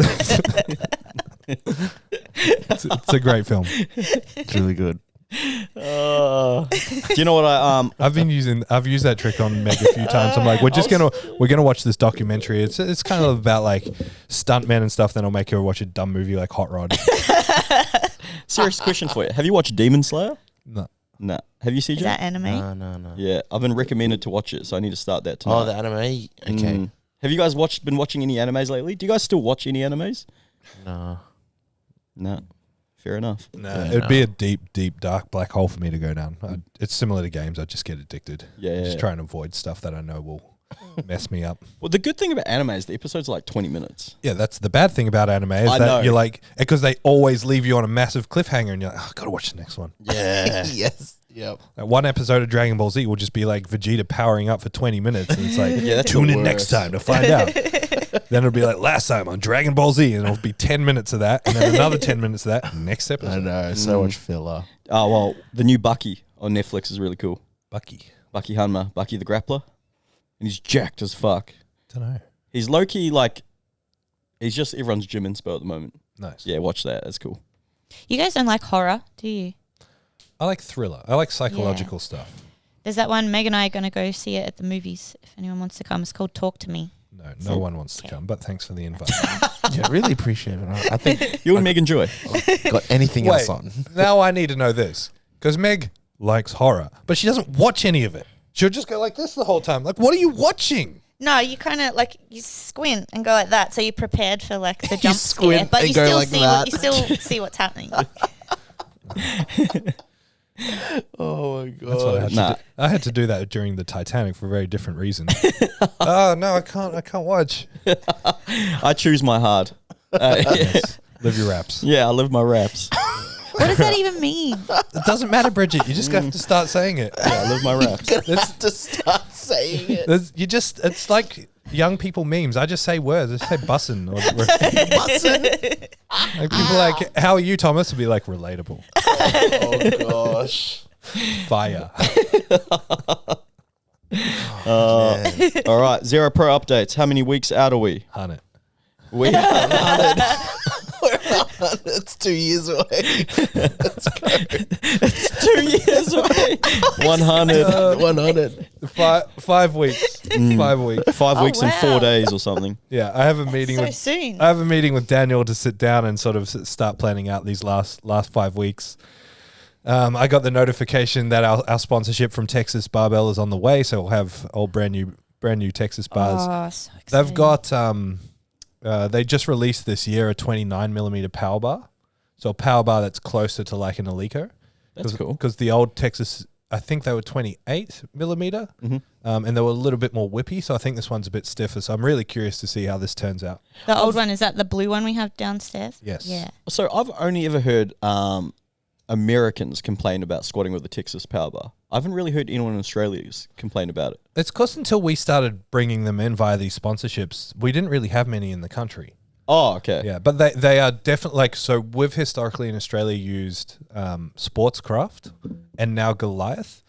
C: it's a great film.
E: It's really good.
B: Do you know what
C: I've used that trick on Meg a few times. I'm like, we're gonna watch this documentary. It's kind of about like stuntmen and stuff. Then I'll make her watch a dumb movie like Hot Rod.
B: serious question for you? Have you watched Demon Slayer?
C: No.
B: Have you, CJ?
D: Is that anime?
E: No.
B: Yeah, I've been recommended to watch it, so I need to start that tonight.
E: Oh, the anime? Okay.
B: Have you guys been watching any animes lately? Do you guys still watch any animes?
E: No.
B: No. Fair enough.
C: No, it'd be a deep, dark black hole for me to go down. It's similar to games. I just get addicted.
B: Yeah.
C: Just try and avoid stuff that I know will mess me up.
B: Well, the good thing about anime is the episodes are like 20 minutes.
C: Yeah, that's the bad thing about anime is that you're like, because they always leave you on a massive cliffhanger and you're like, oh, gotta watch the next one.
B: Yeah.
E: Yes. Yep.
C: Like one episode of Dragon Ball Z will just be like Vegeta powering up for 20 minutes and it's like, tune in next time to find out. Then it'll be like last time on Dragon Ball Z and it'll be 10 minutes of that and then another 10 minutes of that next episode.
E: I know, so much filler.
B: Oh, well, the new Bucky on Netflix is really cool.
C: Bucky
B: Hanma, Bucky the Grappler. And he's jacked as fuck.
C: Don't know.
B: He's low-key like, he's just everyone's gym inspo at the moment.
C: Nice.
B: Yeah, watch that. That's cool.
D: You guys don't like horror, do you?
C: I like thriller. I like psychological stuff.
D: There's that one. Meg and I are going to go see it at the movies. If anyone wants to come, it's called Talk to Me.
C: No one wants to come, but thanks for the invite.
E: Yeah, really appreciate it. I think
B: You and Meg enjoy.
E: got anything else on.
C: Now I need to know this because Meg likes horror, but she doesn't watch any of it. She'll just go like this the whole time. Like, what are you watching?
D: No, you kind of like you squint and go like that, so you're prepared for like the jump scare,
E: squint
D: but
E: and
D: you
E: go
D: still
E: like
D: see
E: that.
D: you still see what's happening.
E: Oh my
C: That's what I had to do. I had to do that during the Titanic for a very different reason. Oh no, I can't watch.
B: I choose my hard.
C: Yes. Live your raps.
B: Yeah, I live my raps.
D: What does that even mean?
C: It doesn't matter, Bridget. You just have to start saying it.
B: Yeah, I live my raps.
E: have to start saying it.
C: It's like young people memes. I just say words. I just say bussin'.
E: Bussin'.
C: Like people like, how are you, Thomas? Would be like relatable.
E: Oh gosh.
C: Fire.
B: All right, Zero Pro updates. How many weeks out are we?
C: 100.
B: We
E: It's 2 years away.
B: It's 2 years away. 100.
E: 100.
C: 5 weeks. 5 weeks.
B: 5 weeks and 4
D: wow.
B: days or something.
C: Yeah, I have a meeting
D: So
C: with
D: soon.
C: I have a meeting with Daniel to sit down and sort of start planning out these last 5 weeks. I got the notification that our sponsorship from Texas Barbell is on the way, so we'll have all brand new Texas bars.
D: Oh, so
C: They've
D: exciting.
C: got they just released this year a 29mm power bar, so a power bar that's closer to like an Alico.
B: That's cool.
C: Because the old Texas, I think they were 28mm, and they were a little bit more whippy. So I think this one's a bit stiffer. So I'm really curious to see how this turns out.
D: The old one, is that the blue one we have downstairs?
C: Yes.
D: Yeah.
B: So I've only ever heard Americans complain about squatting with the Texas power bar. I haven't really heard anyone in Australia complain about it.
C: It's because until we started bringing them in via these sponsorships, we didn't really have many in the country.
B: Oh, okay.
C: Yeah, but they are definitely like, so we've historically in Australia used Sportscraft and now Goliath.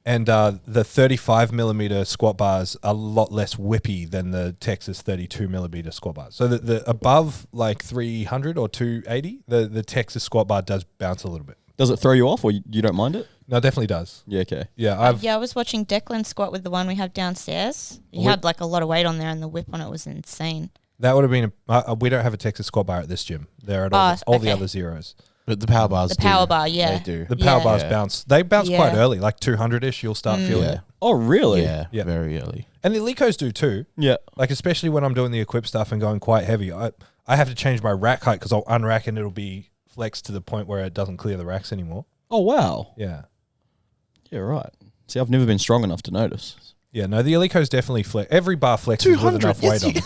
C: And the 35mm squat bars are a lot less whippy than the Texas 32mm squat bars. So the above like 300 or 280, the Texas squat bar does bounce a little bit.
B: Does it throw you off or you don't mind it?
C: No, it definitely does.
B: Yeah, okay.
C: Yeah,
D: I was watching Declan squat with the one we have downstairs. He had like a lot of weight on there, and the whip on it was insane.
C: that would have been we don't have a Texas squat bar at this gym. They're at all the
D: okay.
C: other zeros.
E: But the power bars
D: The power bar, yeah.
E: They do.
C: The power
D: Yeah.
C: bars bounce. They bounce quite
D: Yeah.
C: early, like 200-ish. You'll start feeling
E: Yeah.
C: it.
B: Oh, really?
E: Yeah,
C: Yeah.
E: very early.
C: And the Elecos do too.
B: Yeah.
C: Like, especially when I'm doing the equip stuff and going quite heavy. I have to change my rack height because I'll unrack and it'll be flexed to the point where it doesn't clear the racks anymore.
B: Oh, wow.
C: Yeah.
B: Yeah, right. See, I've never been strong enough to notice.
C: Yeah, no, the Elecos definitely flex. Every bar flexes with enough weight on it.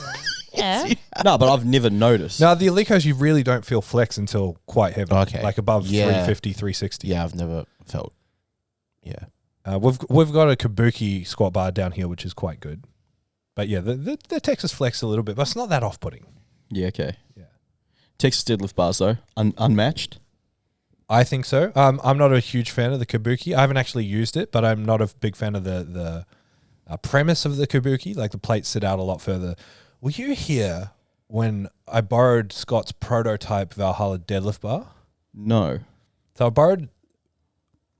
D: Yeah.
B: No, but I've never noticed.
C: No, the Elecos you really don't feel flex until quite heavy.
E: Okay.
C: Like above
E: Yeah.
C: 350, 360.
E: Yeah, I've never felt. Yeah.
C: We've got a Kabuki squat bar down here, which is quite good. But yeah, the Texas flex a little bit, but it's not that off-putting.
B: Yeah, okay.
C: Yeah.
B: Texas deadlift bars, though, unmatched.
C: I think so. I'm not a huge fan of the Kabuki. I haven't actually used it, but I'm not a big fan of the premise of the Kabuki. Like the plates sit out a lot further. Were you here when I borrowed Scott's prototype Valhalla deadlift bar?
B: No.
C: So I borrowed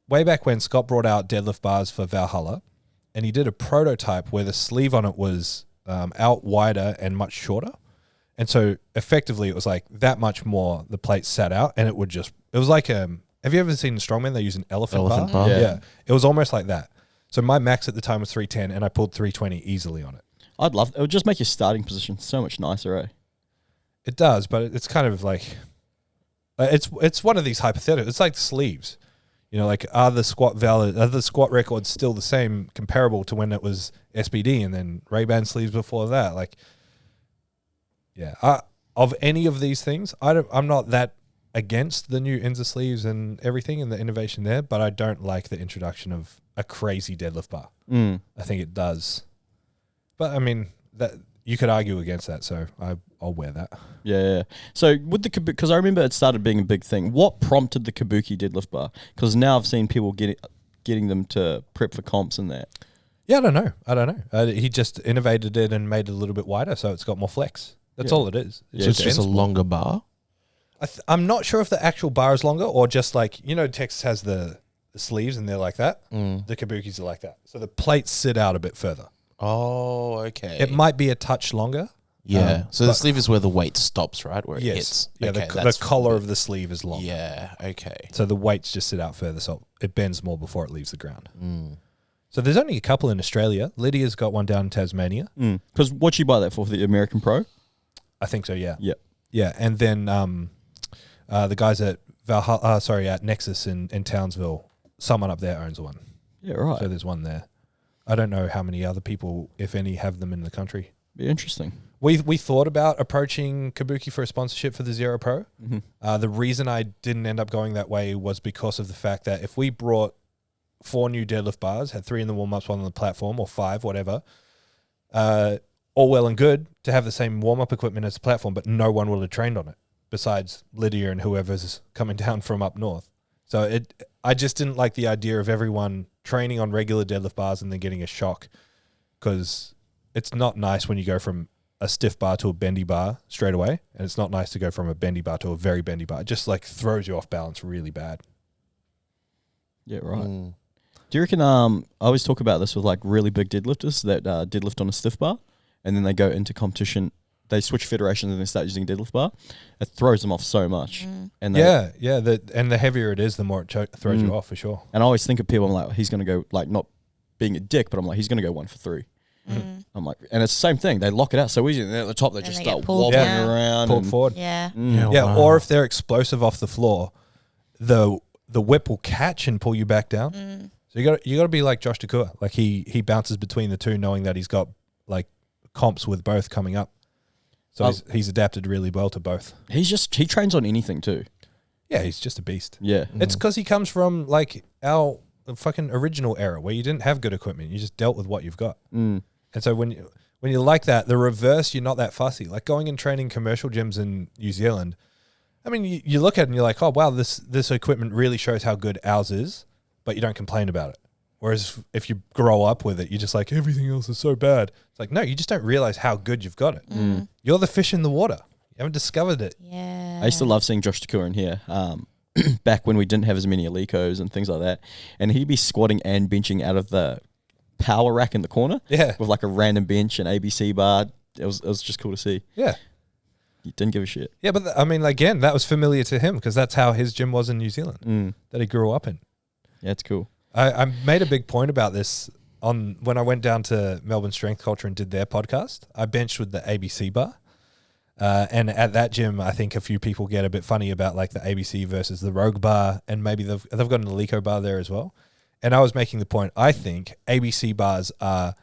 C: way back when Scott brought out deadlift bars for Valhalla, and he did a prototype where the sleeve on it was out wider and much shorter. And so effectively it was like that much more the plate sat out, and it was like, have you ever seen Strongman? They use an elephant bar.
E: bar?
C: Yeah. It was almost like that. So my max at the time was 310 and I pulled 320 easily on it.
B: I'd love it. Would just make your starting position so much nicer, eh?
C: It does, but it's kind of like, it's one of these hypotheticals. It's like the sleeves. You know, like are the squat records still the same, comparable to when it was SBD and then Ray-Ban sleeves before that? Like, yeah, of any of these things, I'm not that against the new Inza sleeves and everything and the innovation there, but I don't like the introduction of a crazy deadlift bar. I think it does, but I mean that you could argue against that, so I'll wear that.
B: Yeah. So with the Kabuki, because I remember it started being a big thing. What prompted the Kabuki deadlift bar? Because now I've seen people getting them to prep for comps and that.
C: Yeah, I don't know. He just innovated it and made it a little bit wider, so it's got more flex. That's all it is.
B: Yeah,
E: So it's just a
C: dense.
E: longer bar?
C: I'm not sure if the actual bar is longer or just like, Texas has the sleeves and they're like that. The Kabukis are like that. So the plates sit out a bit further.
E: Oh, okay.
C: It might be a touch longer.
E: Yeah. So the
C: but-
E: sleeve is where the weight stops, right? Where it
C: Yes.
E: hits.
C: Yeah,
E: Okay,
C: the
E: that's
C: collar of the sleeve is long.
E: Yeah, okay.
C: So the weights just sit out further, so it bends more before it leaves the ground. So there's only a couple in Australia. Lydia's got one down in Tasmania.
B: Because what'd you buy that for the American Pro?
C: I think so, yeah.
B: Yep.
C: Yeah, and then the guys at at Nexus in Townsville, someone up there owns one.
B: Yeah, right.
C: So there's one there. I don't know how many other people, if any, have them in the country.
B: Be interesting.
C: We thought about approaching Kabuki for a sponsorship for the Zero Pro. The reason I didn't end up going that way was because of the fact that if we brought 4 new deadlift bars, had 3 in the warm-ups, 1 on the platform, or 5, whatever, all well and good to have the same warm-up equipment as the platform, but no one would have trained on it besides Lydia and whoever's coming down from up north. So I just didn't like the idea of everyone training on regular deadlift bars and then getting a shock, because it's not nice when you go from a stiff bar to a bendy bar straight away, and it's not nice to go from a bendy bar to a very bendy bar. It just like throws you off balance really bad.
B: Yeah, right. Do you reckon, I always talk about this with like really big deadlifters that deadlift on a stiff bar and then they go into competition, they switch federations and they start using deadlift bar. It throws them off so much. And
C: The heavier it is, the more it throws you off for sure.
B: And I always think of people, I'm like, he's going to go, like, not being a dick, but I'm like, he's going to go 1 for 3. I'm like, and it's the same thing. They lock it out so easy, and then at the top they
D: And
B: just
D: they
B: start
D: get pulled
B: wobbling
D: down.
B: around.
C: Pull
B: and-
C: forward.
D: Yeah.
C: Yeah, or if they're explosive off the floor, the whip will catch and pull you back down. So you got to be like Josh Takua. Like he bounces between the two, knowing that he's got like comps with both coming up. So he's adapted really well to both.
B: He trains on anything too.
C: Yeah, he's just a beast.
B: Yeah.
C: It's because he comes from like our fucking original era where you didn't have good equipment. You just dealt with what you've got. And so when you like that, the reverse, you're not that fussy. Like going and training commercial gyms in New Zealand, I mean, you look at it and you're like, oh, wow, this equipment really shows how good ours is, but you don't complain about it. Whereas if you grow up with it, you're just like, everything else is so bad. It's like, no, you just don't realize how good you've got it. You're the fish in the water. You haven't discovered it.
D: Yeah.
B: I used to love seeing Josh Takua in here back when we didn't have as many Alicos and things like that. And he'd be squatting and benching out of the power rack in the corner
C: Yeah.
B: with like a random bench and ABC bar. It was just cool to see.
C: Yeah.
B: He didn't give a shit.
C: Yeah, but I mean, again, that was familiar to him because that's how his gym was in New Zealand that he grew up in.
B: Yeah, it's cool.
C: I made a big point about this when I went down to Melbourne Strength Culture and did their podcast. I benched with the ABC bar. And at that gym, I think a few people get a bit funny about like the ABC versus the Rogue bar, and maybe they've got an Alico bar there as well. And I was making the point, I think ABC bars are,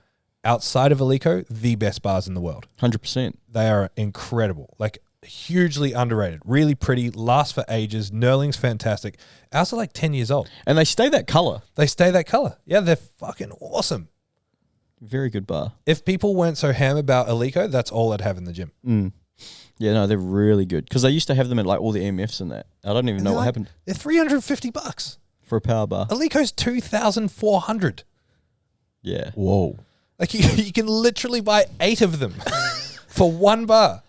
C: outside of Alico, the best bars in the world.
B: 100%.
C: They are incredible, like hugely underrated, really pretty, last for ages. Knurling's fantastic. Ours are like 10 years old.
B: And they stay that color.
C: They stay that color. Yeah, they're fucking awesome.
B: Very good bar.
C: If people weren't so ham about Alico, that's all I'd have in the gym.
B: Yeah, no, they're really good. Because they used to have them at like all the EMFs and that. I don't even know what happened.
C: They're $350
B: For a power bar.
C: Alico's $2,400.
B: Yeah.
E: Whoa.
C: Like you can literally buy 8 of them for one bar.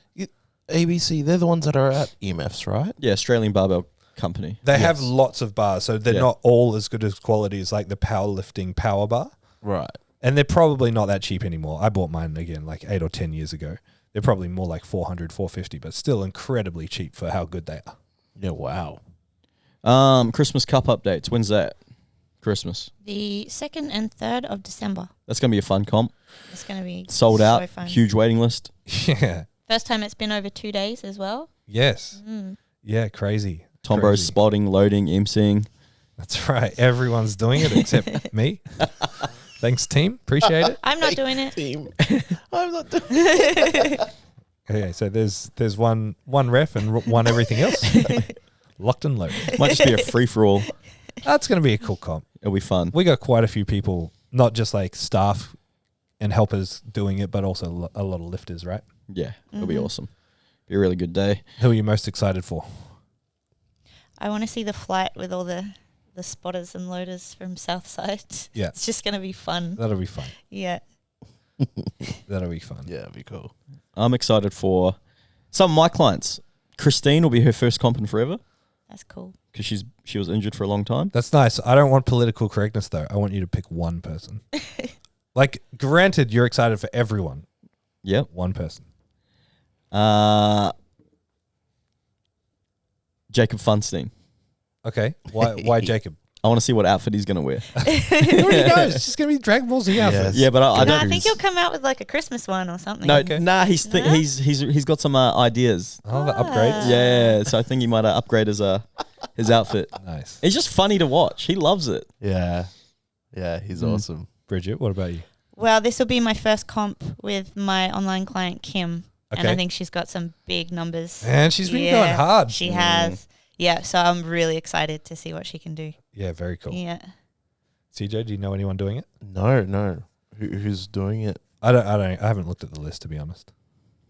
E: ABC, they're the ones that are at EMFs, right?
B: Yeah, Australian Barbell Company.
C: They have lots of bars, so they're not all as good as quality as like the powerlifting power bar.
E: Right.
C: And they're probably not that cheap anymore. I bought mine again like 8 or 10 years ago. They're probably more like $400, $450, but still incredibly cheap for how good they are.
E: Yeah, wow.
B: Christmas Cup updates. When's that? Christmas.
D: The 2nd and 3rd of December.
B: That's going to be a fun comp.
D: It's going to be
B: Sold
D: so
B: out.
D: fun.
B: Huge waiting list.
C: Yeah.
D: First time it's been over 2 days as well.
C: Yes. Yeah, crazy.
B: Tombro's
C: Crazy.
B: spotting, loading, emceeing.
C: That's right. Everyone's doing it except me. Thanks, team. Appreciate it.
D: I'm not doing it.
E: Team. I'm not doing it.
C: Okay, so there's one ref and one everything else. Locked and loaded.
B: Might just be a free-for-all.
C: That's going to be a cool comp.
B: It'll be fun.
C: We got quite a few people, not just like staff and helpers doing it, but also a lot of lifters, right?
B: Yeah, it'll be awesome. Be a really good day.
C: Who are you most excited for?
D: I want to see the flight with all the spotters and loaders from Southside.
C: Yeah.
D: It's just going to be fun.
C: That'll be fun.
D: Yeah.
C: That'll be fun.
E: Yeah, it'd be cool.
B: I'm excited for some of my clients. Christine will be her first comp in forever
D: That's cool.
B: because she was injured for a long time.
C: That's nice. I don't want political correctness, though. I want you to pick one person. Like, granted, you're excited for everyone.
B: Yep.
C: One person.
B: Jacob Funstein.
C: Okay. Why Jacob?
B: I want to see what outfit he's going to wear.
C: He already knows. It's just going to be Dragon Ball Z outfits.
B: Yeah, but I
D: No,
B: don't.
D: I think he'll come out with like a Christmas one or something.
B: No,
C: Okay.
B: nah. He's got some ideas.
C: Oh, the upgrades.
B: Yeah, so I think he might upgrade his outfit.
C: Nice.
B: It's just funny to watch. He loves it.
E: Yeah. Yeah, he's awesome.
C: Bridget, what about you?
D: Well, this will be my first comp with my online client, Kim. And
C: Okay.
D: I think she's got some big numbers.
C: And she's been going hard.
D: She has. Yeah, so I'm really excited to see what she can do.
C: Yeah, very cool.
D: Yeah.
C: CJ, do you know anyone doing it?
E: No. Who's doing it?
C: I haven't looked at the list, to be honest.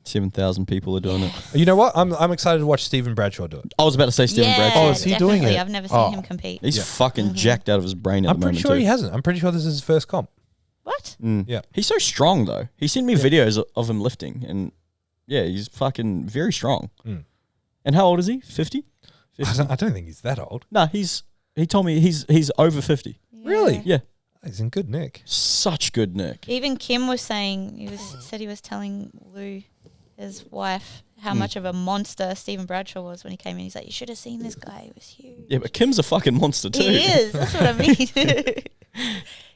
B: 7,000 people are doing it.
C: You know what? I'm excited to watch Stephen Bradshaw do it.
B: I was about to say Stephen Bradshaw.
E: Oh, is he doing
D: definitely.
E: it?
D: I've never seen him compete.
B: He's
C: Yeah.
B: fucking jacked out of his brain at
C: I'm
B: the
C: pretty
B: moment
C: sure
B: too.
C: he hasn't. I'm pretty sure this is his first comp.
D: What?
C: Yeah.
B: He's so strong though. He sent me videos of him lifting, and yeah, he's fucking very strong. And how old is he? 50?
C: I don't think he's that old.
B: No, he told me he's over 50.
C: Really?
B: Yeah.
C: He's in good nick.
B: Such good nick.
D: Even Kim was saying, said he was telling Lou, his wife, how much of a monster Stephen Bradshaw was when he came in. He's like, you should have seen this guy. He was huge.
B: Yeah, but Kim's a fucking monster too.
D: He is. That's what I mean.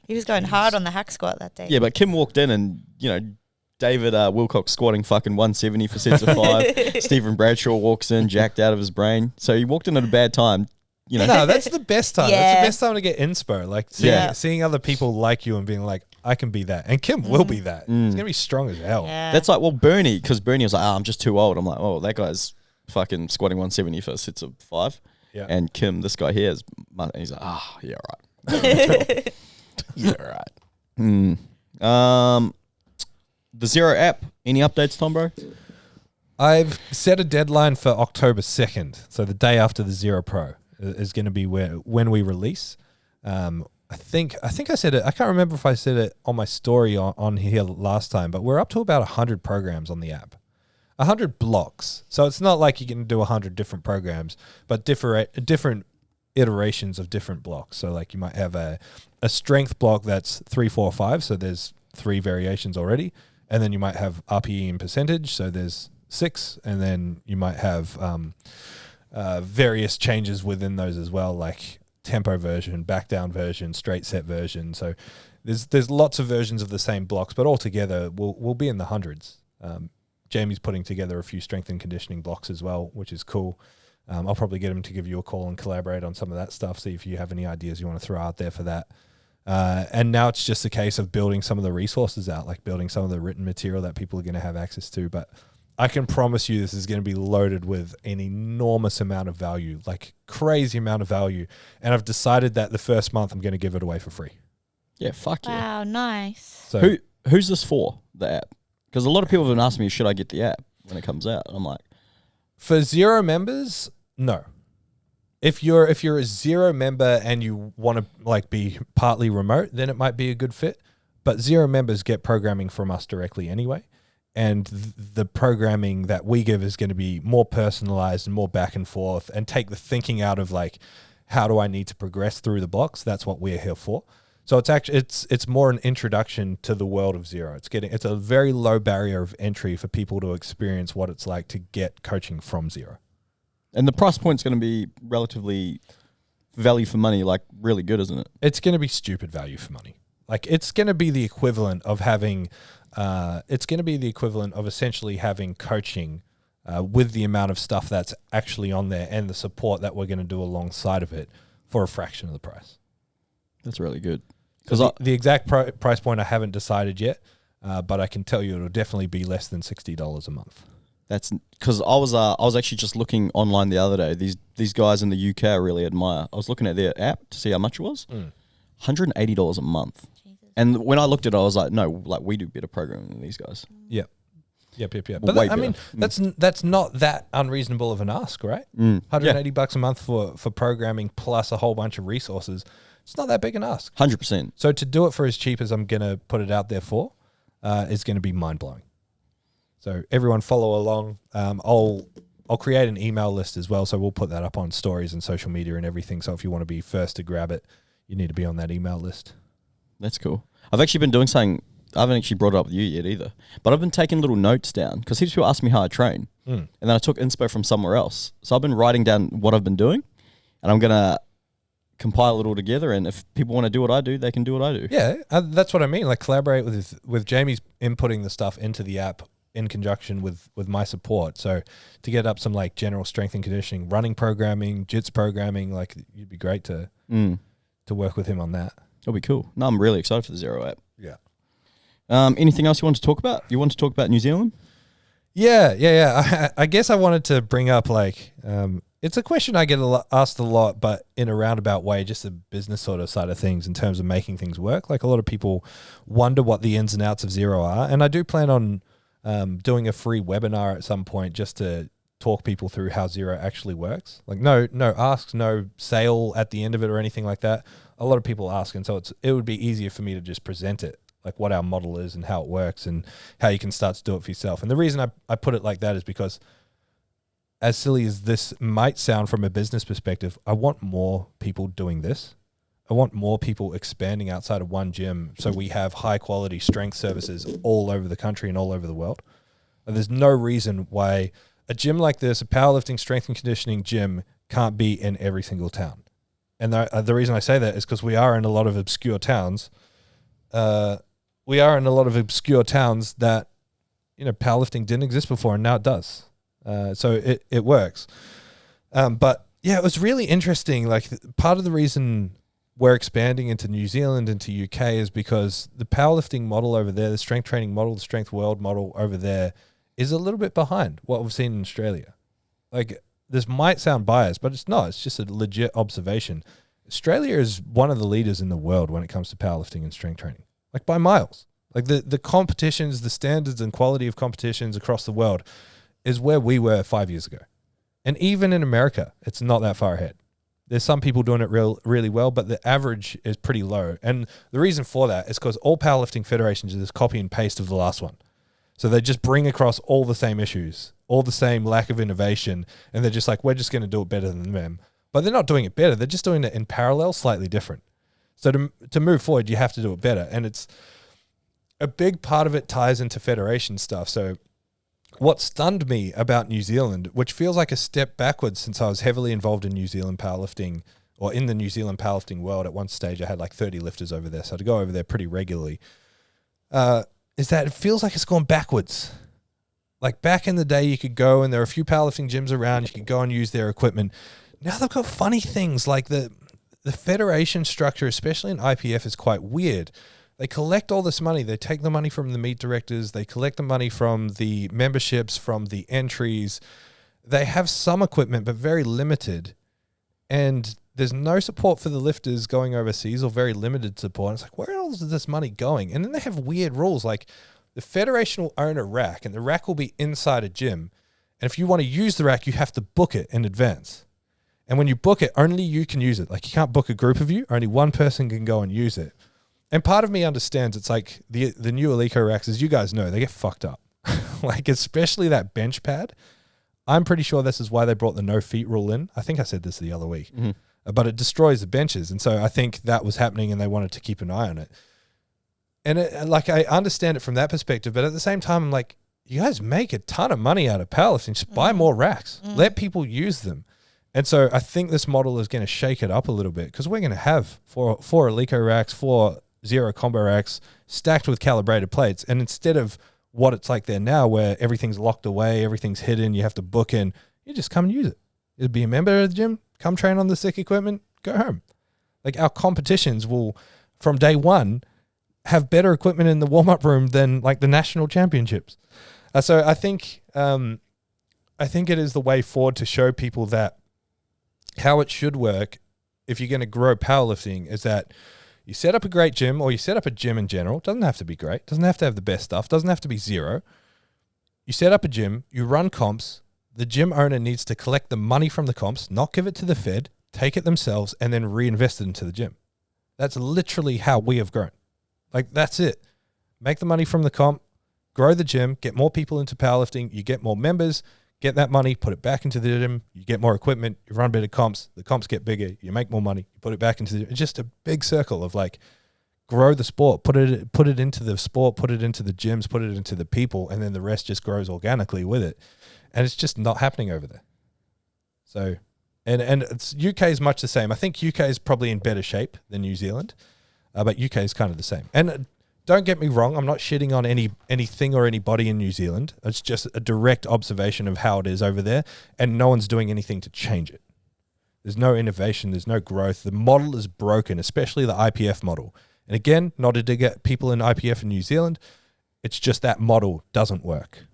D: He was going hard on the hack squat that day.
B: Yeah, but Kim walked in and, David Wilcox squatting fucking 170 for sets of 5. Stephen Bradshaw walks in, jacked out of his brain. So he walked in at a bad time.
C: No, that's the best time.
D: Yeah.
C: That's the best time to get inspo. Like seeing other people like you and being like, I can be that. And Kim will be that. He's going to be strong as hell.
D: Yeah.
B: That's like, Bernie, because Bernie was like, I'm just too old. I'm like, oh, that guy's fucking squatting 170 for sets of 5.
C: Yeah.
B: And Kim, this guy here, he's like, yeah, right.
E: Yeah, right.
B: The ZeroW App, any updates, Tom, bro?
C: I've set a deadline for October 2nd. So the day after the Zero Pro is going to be when we release. I think I said it. I can't remember if I said it on my story on here last time, but we're up to about 100 programs on the app. 100 blocks. So it's not like you can do 100 different programs, but different iterations of different blocks. So like you might have a strength block that's 3, 4, 5. So there's 3 variations already. And then you might have RPE in percentage. So there's 6, and then you might have various changes within those as well, like tempo version, back down version, straight set version. So there's lots of versions of the same blocks, but altogether we'll be in the hundreds. Jamie's putting together a few strength and conditioning blocks as well, which is cool. I'll probably get him to give you a call and collaborate on some of that stuff, see if you have any ideas you want to throw out there for that. And now it's just a case of building some of the resources out, like building some of the written material that people are going to have access to. But I can promise you this is going to be loaded with an enormous amount of value, like crazy amount of value. And I've decided that the first month I'm going to give it away for free.
B: Yeah, fuck yeah.
D: Wow, nice.
C: So
B: Who's this for, the app? Because a lot of people have been asking me, should I get the app when it comes out? And I'm like,
C: for Zero members, no. If you're a Zero member and you want to like be partly remote, then it might be a good fit. But Zero members get programming from us directly anyway. And the programming that we give is going to be more personalized and more back and forth, and take the thinking out of like, how do I need to progress through the blocks? That's what we're here for. So it's actually it's more an introduction to the world of Zero. It's a very low barrier of entry for people to experience what it's like to get coaching from Zero.
B: and the price point's going to be relatively value for money, like really good, isn't it?
C: It's going to be stupid value for money. Like it's going to be the equivalent of having, essentially having coaching with the amount of stuff that's actually on there and the support that we're going to do alongside of it for a fraction of the price.
B: That's really good.
C: Because the exact price point I haven't decided yet, but I can tell you it'll definitely be less than $60 a month.
B: That's because I was actually just looking online the other day. These guys in the UK I really admire. I was looking at their app to see how much it was. $180 a month. Jesus. And when I looked at it, I was like, no, like we do better programming than these guys.
C: Yep.
B: Well,
C: But I mean, that's not that unreasonable of an ask, right? $180 a month for programming plus a whole bunch of resources. It's not that big an ask.
B: 100%.
C: So to do it for as cheap as I'm going to put it out there for is going to be mind-blowing. So everyone follow along. I'll create an email list as well, so we'll put that up on stories and social media and everything. So if you want to be first to grab it, you need to be on that email list.
B: That's cool. I've actually been doing something. I haven't actually brought it up with you yet either, but I've been taking little notes down because heaps of people ask me how I train, and then I took inspo from somewhere else. So I've been writing down what I've been doing, and I'm gonna compile it all together. And if people want to do what I do, they can do what I do.
C: Yeah, that's what I mean. Like collaborate with Jamie's inputting the stuff into the app in conjunction with my support. So to get up some like general strength and conditioning, running programming, jits programming, like you'd be great to work with him on that.
B: That'll be cool. No, I'm really excited for the ZeroW app.
C: Yeah.
B: Anything else you want to talk about? You want to talk about New Zealand?
C: Yeah. I guess I wanted to bring up like, it's a question I get asked a lot, but in a roundabout way, just the business sort of side of things in terms of making things work. Like a lot of people wonder what the ins and outs of Zero are. And I do plan on doing a free webinar at some point just to talk people through how Zero actually works. Like no asks, no sale at the end of it or anything like that. A lot of people ask, and so it would be easier for me to just present it, like what our model is and how it works and how you can start to do it for yourself. And the reason I put it like that is because, as silly as this might sound from a business perspective, I want more people doing this. I want more people expanding outside of one gym so we have high quality strength services all over the country and all over the world. And there's no reason why a gym like this, a powerlifting strength and conditioning gym, can't be in every single town. And the reason I say that is because we are in a lot of obscure towns. That, powerlifting didn't exist before, and now it does. So it works. But yeah, it was really interesting. Like part of the reason we're expanding into New Zealand, into UK, is because the powerlifting model over there, the strength training model, the strength world model over there is a little bit behind what we've seen in Australia. Like this might sound biased, but it's not. It's just a legit observation. Australia is one of the leaders in the world when it comes to powerlifting and strength training, like by miles. Like the competitions, the standards and quality of competitions across the world is where we were 5 years ago. And even in America, it's not that far ahead. There's some people doing it really well, but the average is pretty low. And the reason for that is because all powerlifting federations are this copy and paste of the last one. So they just bring across all the same issues, all the same lack of innovation, and they're just like, we're just going to do it better than them. But they're not doing it better. They're just doing it in parallel, slightly different. So to move forward, you have to do it better. And it's a big part of it ties into federation stuff. So what stunned me about New Zealand, which feels like a step backwards since I was heavily involved in New Zealand powerlifting, or in the New Zealand powerlifting world. At one stage, I had like 30 lifters over there, so I'd go over there pretty regularly, is that it feels like it's gone backwards. Like back in the day, you could go and there are a few powerlifting gyms around, you could go and use their equipment. Now they've got funny things like the federation structure, especially in IPF, is quite weird. They collect all this money. They take the money from the meet directors. They collect the money from the memberships, from the entries. They have some equipment, but very limited. And there's no support for the lifters going overseas, or very limited support. It's like, where else is this money going? And then they have weird rules. Like the federation will own a rack, and the rack will be inside a gym. And if you want to use the rack, you have to book it in advance. And when you book it, only you can use it. Like you can't book a group of you. Only one person can go and use it. And part of me understands it's like the new Alico racks, as you guys know, they get fucked up. Like especially that bench pad. I'm pretty sure this is why they brought the no feet rule in. I think I said this the other week. Mm-hmm. But it destroys the benches. And so I think that was happening and they wanted to keep an eye on it. And like I understand it from that perspective, but at the same time, I'm like, you guys make a ton of money out of powerlifting. Just buy more racks. Let people use them. And so I think this model is going to shake it up a little bit, because we're going to have four Alico racks, 4 Zero combo racks stacked with calibrated plates. And instead of what it's like there now, where everything's locked away, everything's hidden, you have to book in, you just come and use it. You'll be a member of the gym, come train on the sick equipment, go home. Like our competitions will, from day one, have better equipment in the warm-up room than like the national championships. So I think it is the way forward to show people that how it should work if you're going to grow powerlifting is that you set up a great gym, or you set up a gym in general. It doesn't have to be great. It doesn't have to have the best stuff. It doesn't have to be zero. You set up a gym, you run comps. The gym owner needs to collect the money from the comps, not give it to the Fed, take it themselves, and then reinvest it into the gym. That's literally how we have grown. Like, that's it. Make the money from the comp, grow the gym, get more people into powerlifting, you get more members, get that money, put it back into the gym, you get more equipment, you run better comps, the comps get bigger, you make more money, you put it back into the gym. It's just a big circle of like, grow the sport, put it into the sport, put it into the gyms, put it into the people, and then the rest just grows organically with it. And it's just not happening over there. So, and it's, UK is much the same. I think UK is probably in better shape than New Zealand, but UK is kind of the same. And don't get me wrong, I'm not shitting on anything or anybody in New Zealand. It's just a direct observation of how it is over there, and no one's doing anything to change it. There's no innovation, there's no growth. The model is broken, especially the IPF model. And again, not to dig at people in IPF in New Zealand, it's just that model doesn't work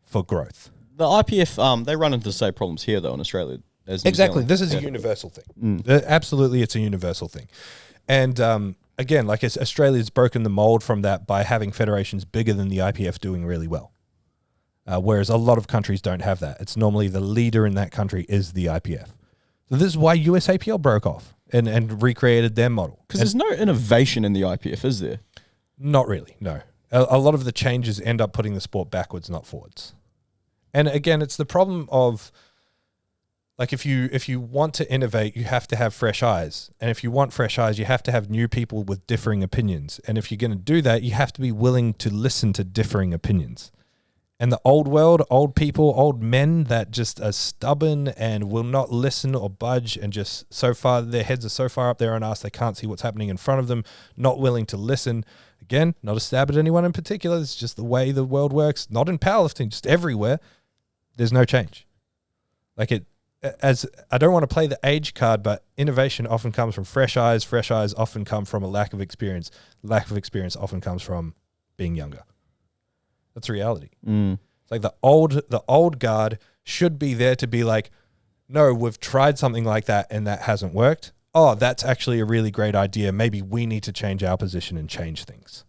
C: for growth.
B: The IPF, they run into the same problems here, though, in Australia. As New
C: exactly.
B: Zealand.
C: This is a universal thing. Absolutely, it's a universal thing. And again, like Australia's broken the mold from that by having federations bigger than the IPF doing really well. Whereas a lot of countries don't have that. It's normally the leader in that country is the IPF. So this is why USAPL broke off and recreated their model.
B: Because there's no innovation in the IPF, is there?
C: Not really, no. A lot of the changes end up putting the sport backwards, not forwards. And again, it's the problem of, like, if you want to innovate, you have to have fresh eyes. And if you want fresh eyes, you have to have new people with differing opinions. And if you're going to do that, you have to be willing to listen to differing opinions. And the old world, old people, old men that just are stubborn and will not listen or budge, and just so far, their heads are so far up their own ass, they can't see what's happening in front of them, not willing to listen. Again, not a stab at anyone in particular. It's just the way the world works. Not in powerlifting, just everywhere. There's no change. Like as I don't want to play the age card, but innovation often comes from fresh eyes. Fresh eyes often come from a lack of experience. Lack of experience often comes from being younger. That's reality. It's like the old guard should be there to be like, no, we've tried something like that and that hasn't worked. Oh, that's actually a really great idea. Maybe we need to change our position and change things.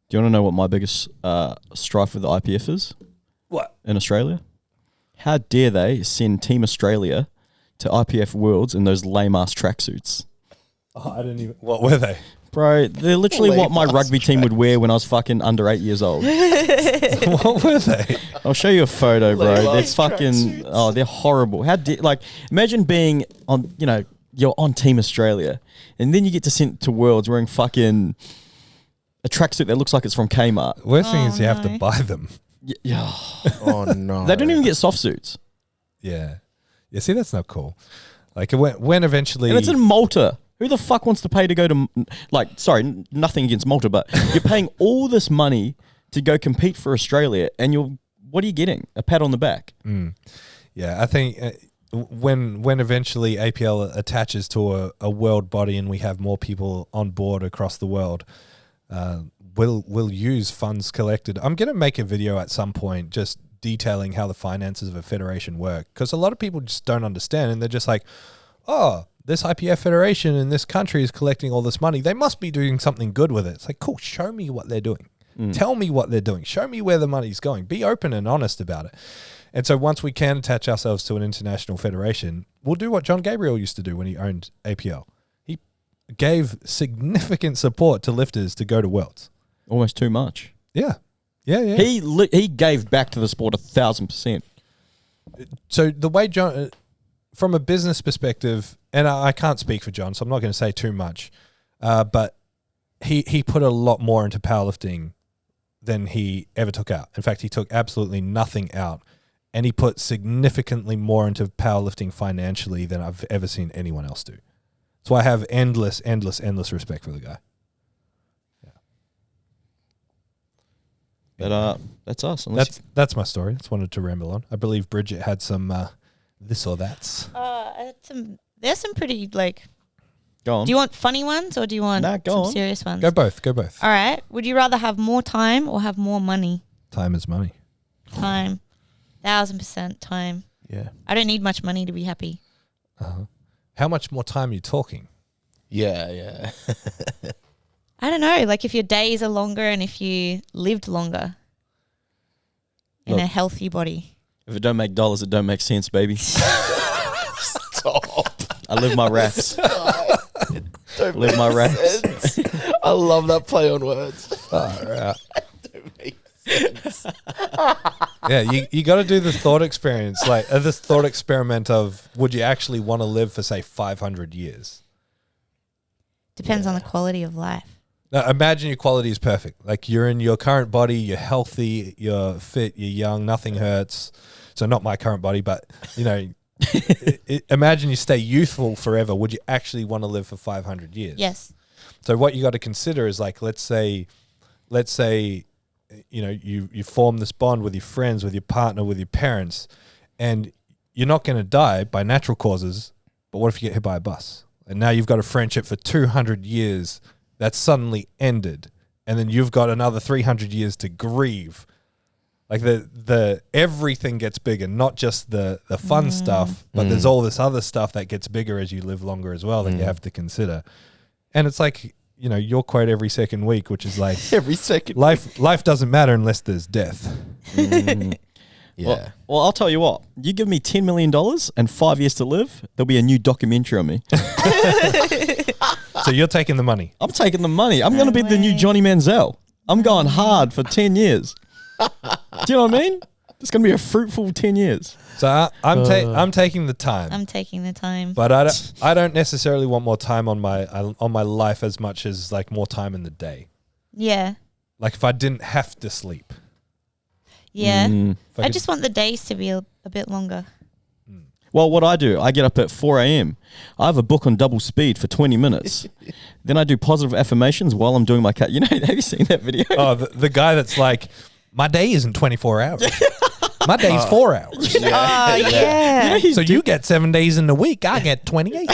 B: Do you want to know what my biggest strife with the IPF is?
C: What?
B: In Australia? How dare they send Team Australia to IPF Worlds in those lame-ass tracksuits?
C: Oh, I didn't even... What were they?
B: Bro, they're literally what my rugby team would wear when I was fucking under 8 years old.
C: What were they?
B: I'll show you a photo, bro. They're fucking... Oh, they're horrible. How like, imagine being on, you're on Team Australia, and then you get to send to Worlds wearing fucking a tracksuit that looks like it's from Kmart.
C: Worst thing is you have to buy them.
B: Yeah.
E: Oh no.
B: They don't even get soft suits.
C: Yeah. Yeah, see, that's not cool. Like, when eventually...
B: And it's in Malta. Who the fuck wants to pay to go to... Like, sorry, nothing against Malta, but you're paying all this money to go compete for Australia, and what are you getting? A pat on the back.
C: Yeah, I think when eventually APL attaches to a world body and we have more people on board across the world, we'll use funds collected. I'm going to make a video at some point just detailing how the finances of a federation work, because a lot of people just don't understand, and they're just like, oh, this IPF federation in this country is collecting all this money. They must be doing something good with it. It's like, cool, show me what they're doing. Tell me what they're doing. Show me where the money's going. Be open and honest about it. And so once we can attach ourselves to an international federation, we'll do what John Gabriel used to do when he owned APL. He gave significant support to lifters to go to Worlds.
B: Almost too much.
C: Yeah. Yeah.
B: He gave back to the sport 1,000%.
C: So the way John, from a business perspective, and I can't speak for John, so I'm not going to say too much, but he put a lot more into powerlifting than he ever took out. In fact, he took absolutely nothing out, and he put significantly more into powerlifting financially than I've ever seen anyone else do. So I have endless respect for the guy.
B: But that's us.
C: That's my story. Just wanted to ramble on. I believe Bridget had some this or that's.
D: There's some pretty
B: Go on.
D: Do you want funny ones or do you want some serious ones?
C: Go both.
D: All right. Would you rather have more time or have more money?
C: Time is money.
D: Time. 1,000% time.
E: Yeah.
D: I don't need much money to be happy.
C: How much more time are you talking?
E: Yeah.
D: I don't know. Like if your days are longer and if you lived longer in a healthy body.
B: If it don't make dollars, it don't make sense, baby.
E: Stop.
B: I live my raps. Live my raps.
E: I love that play on words.
C: Don't
E: make sense.
C: Yeah, you got to do the thought experience, this thought experiment of would you actually want to live for say 500 years?
D: Depends on the quality of life.
C: Now, imagine your quality is perfect. Like you're in your current body, you're healthy, you're fit, you're young, nothing hurts. So not my current body, but imagine you stay youthful forever. Would you actually want to live for 500 years?
D: Yes.
C: So what you got to consider is let's say, you form this bond with your friends, with your partner, with your parents, and you're not going to die by natural causes. But what if you get hit by a bus? And now you've got a friendship for 200 years that's suddenly ended, and then you've got another 300 years to grieve. Like the everything gets bigger, not just the fun stuff, but there's all this other stuff that gets bigger as you live longer as well that you have to consider. And it's like, your quote every second week, which is like
E: Every second.
C: life doesn't matter unless there's death.
E: Yeah.
B: Well, I'll tell you what. You give me $10 million and 5 years to live, there'll be a new documentary on me.
C: So you're taking the money.
B: I'm taking the money. I'm going to be the new Johnny Manziel. I'm going hard for 10 years. Do you know what I mean? It's going to be a fruitful 10 years.
C: So I'm taking the time.
D: I'm taking the time.
C: But I don't necessarily want more time on my life as much as more time in the day.
D: Yeah.
C: Like if I didn't have to sleep.
D: Yeah. I just want the days to be a bit longer.
B: Well, what I do, I get up at 4 a.m. I have a book on double speed for 20 minutes. Then I do positive affirmations while I'm doing my cut. Have you seen that video?
C: Oh, the guy that's like, my day isn't 24 hours. My day's 4 hours.
D: Yeah.
C: So you get 7 days in the week. I get 28.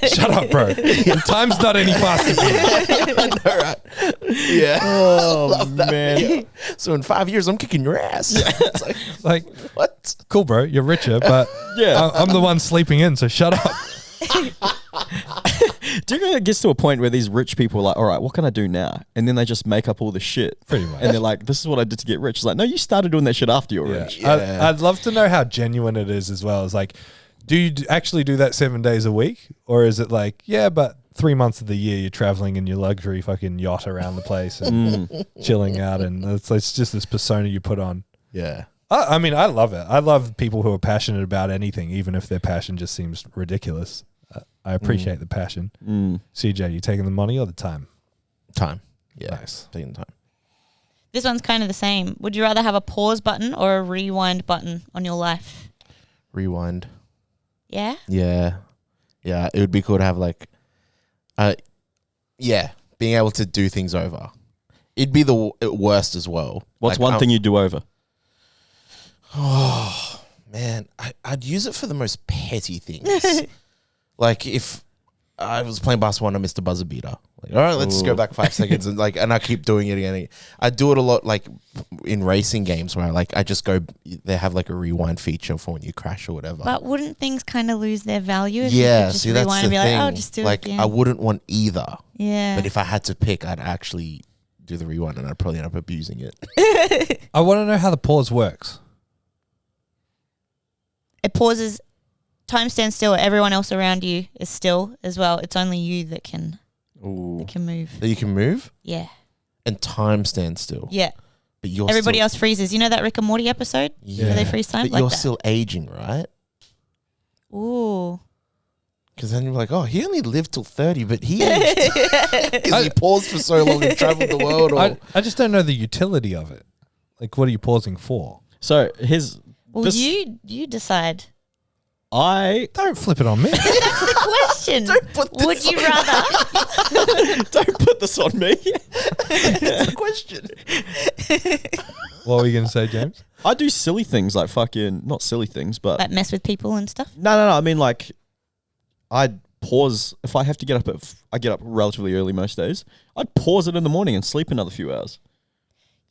C: Shut up, bro. Time's not any faster.
E: Right. Yeah.
B: Oh, man.
E: Yeah. So in 5 years, I'm kicking your ass. It's
C: Like,
E: what?
C: cool, bro. You're richer, but I'm the one sleeping in, so shut up.
B: Do you think it gets to a point where these rich people are like, all right, what can I do now? And then they just make up all the shit.
C: Pretty much.
B: And they're like, this is what I did to get rich. It's like, no, you started doing that shit after you're rich.
E: Yeah.
C: I'd love to know how genuine it is as well. It's like, do you actually do that 7 days a week? Or is it like, yeah, but 3 months of the year you're traveling in your luxury fucking yacht around the place and chilling out, and it's just this persona you put on.
E: Yeah.
C: I mean, I love it. I love people who are passionate about anything, even if their passion just seems ridiculous. I appreciate the passion. CJ, you taking the money or the time?
E: Time. Yeah.
C: Nice.
E: Taking time.
D: This one's kind of the same. Would you rather have a pause button or a rewind button on your life?
E: Rewind.
D: Yeah?
E: Yeah. Yeah, it would be cool to have like, being able to do things over. It'd be the worst as well.
B: What's
E: Like,
B: one thing you do over?
E: Oh, man. I'd use it for the most petty things. Like if I was playing basketball and I missed a buzzer beater. Like, all right, let's go back 5 seconds and I keep doing it again. I do it a lot like in racing games where I just go, they have like a rewind feature for when you crash or whatever.
D: But wouldn't things kind of lose their value if you
E: Yeah,
D: could just
E: see, that's
D: rewind
E: the
D: and be
E: thing.
D: like, oh, just do it
E: Like
D: again.
E: I wouldn't want either.
D: Yeah.
E: But if I had to pick, I'd actually do the rewind and I'd probably end up abusing it.
C: I want to know how the pause works.
D: It pauses, time stands still. Everyone else around you is still as well. It's only you that can move.
E: That you can move
D: Yeah.
E: and time stands still.
D: Yeah.
E: But you're
D: Everybody
E: still,
D: else freezes. You know that Rick and Morty episode
E: Yeah.
D: where they freeze time?
E: But
D: Like
E: you're
D: that.
E: still aging, right?
D: Ooh.
E: Because then you're like, oh, he only lived till 30, but he aged. Because he paused for so long and traveled the world. Or
C: I just don't know the utility of it. Like, what are you pausing for?
B: So
D: Well, you decide.
C: Don't flip it on me.
D: Question. Would you rather?
B: Don't put this on me.
E: It's a question.
C: What were you going to say, James?
B: I do silly things like fucking, not silly things, but
D: Like mess with people and stuff?
B: no. I mean, like, I'd pause if I have to get up I get up relatively early most days. I'd pause it in the morning and sleep another few hours.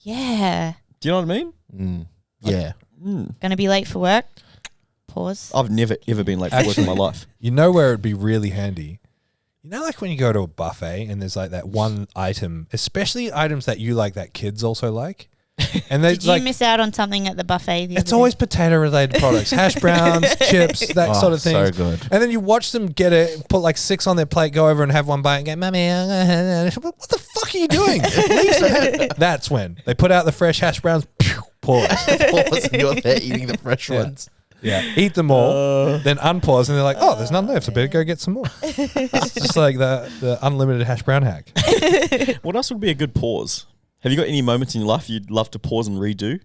D: Yeah.
B: Do you know what I mean?
E: Yeah.
D: Gonna be late for work? Pause.
B: I've never ever been late for work in my life.
C: You know where it'd be really handy? You know, like when you go to a buffet and there's like that one item, especially items that you like that kids also like. And they
D: Did you
C: like,
D: miss out on something at the buffet the
C: it's
D: other
C: always
D: day?
C: potato related products, hash browns, chips, that sort of thing.
E: So good.
C: And then you watch them get it, put like 6 on their plate, go over and have one bite and go, Mummy, what the fuck are you doing? Leave some. That's when they put out the fresh hash browns, pause.
E: Pause and you're there eating the fresh ones.
C: Yeah, eat them all, then unpause, and they're like, "Oh, there's none left. I better go get some more." It's just like the unlimited hash brown hack.
B: What else would be a good pause? Have you got any moments in your life you'd love to pause and redo?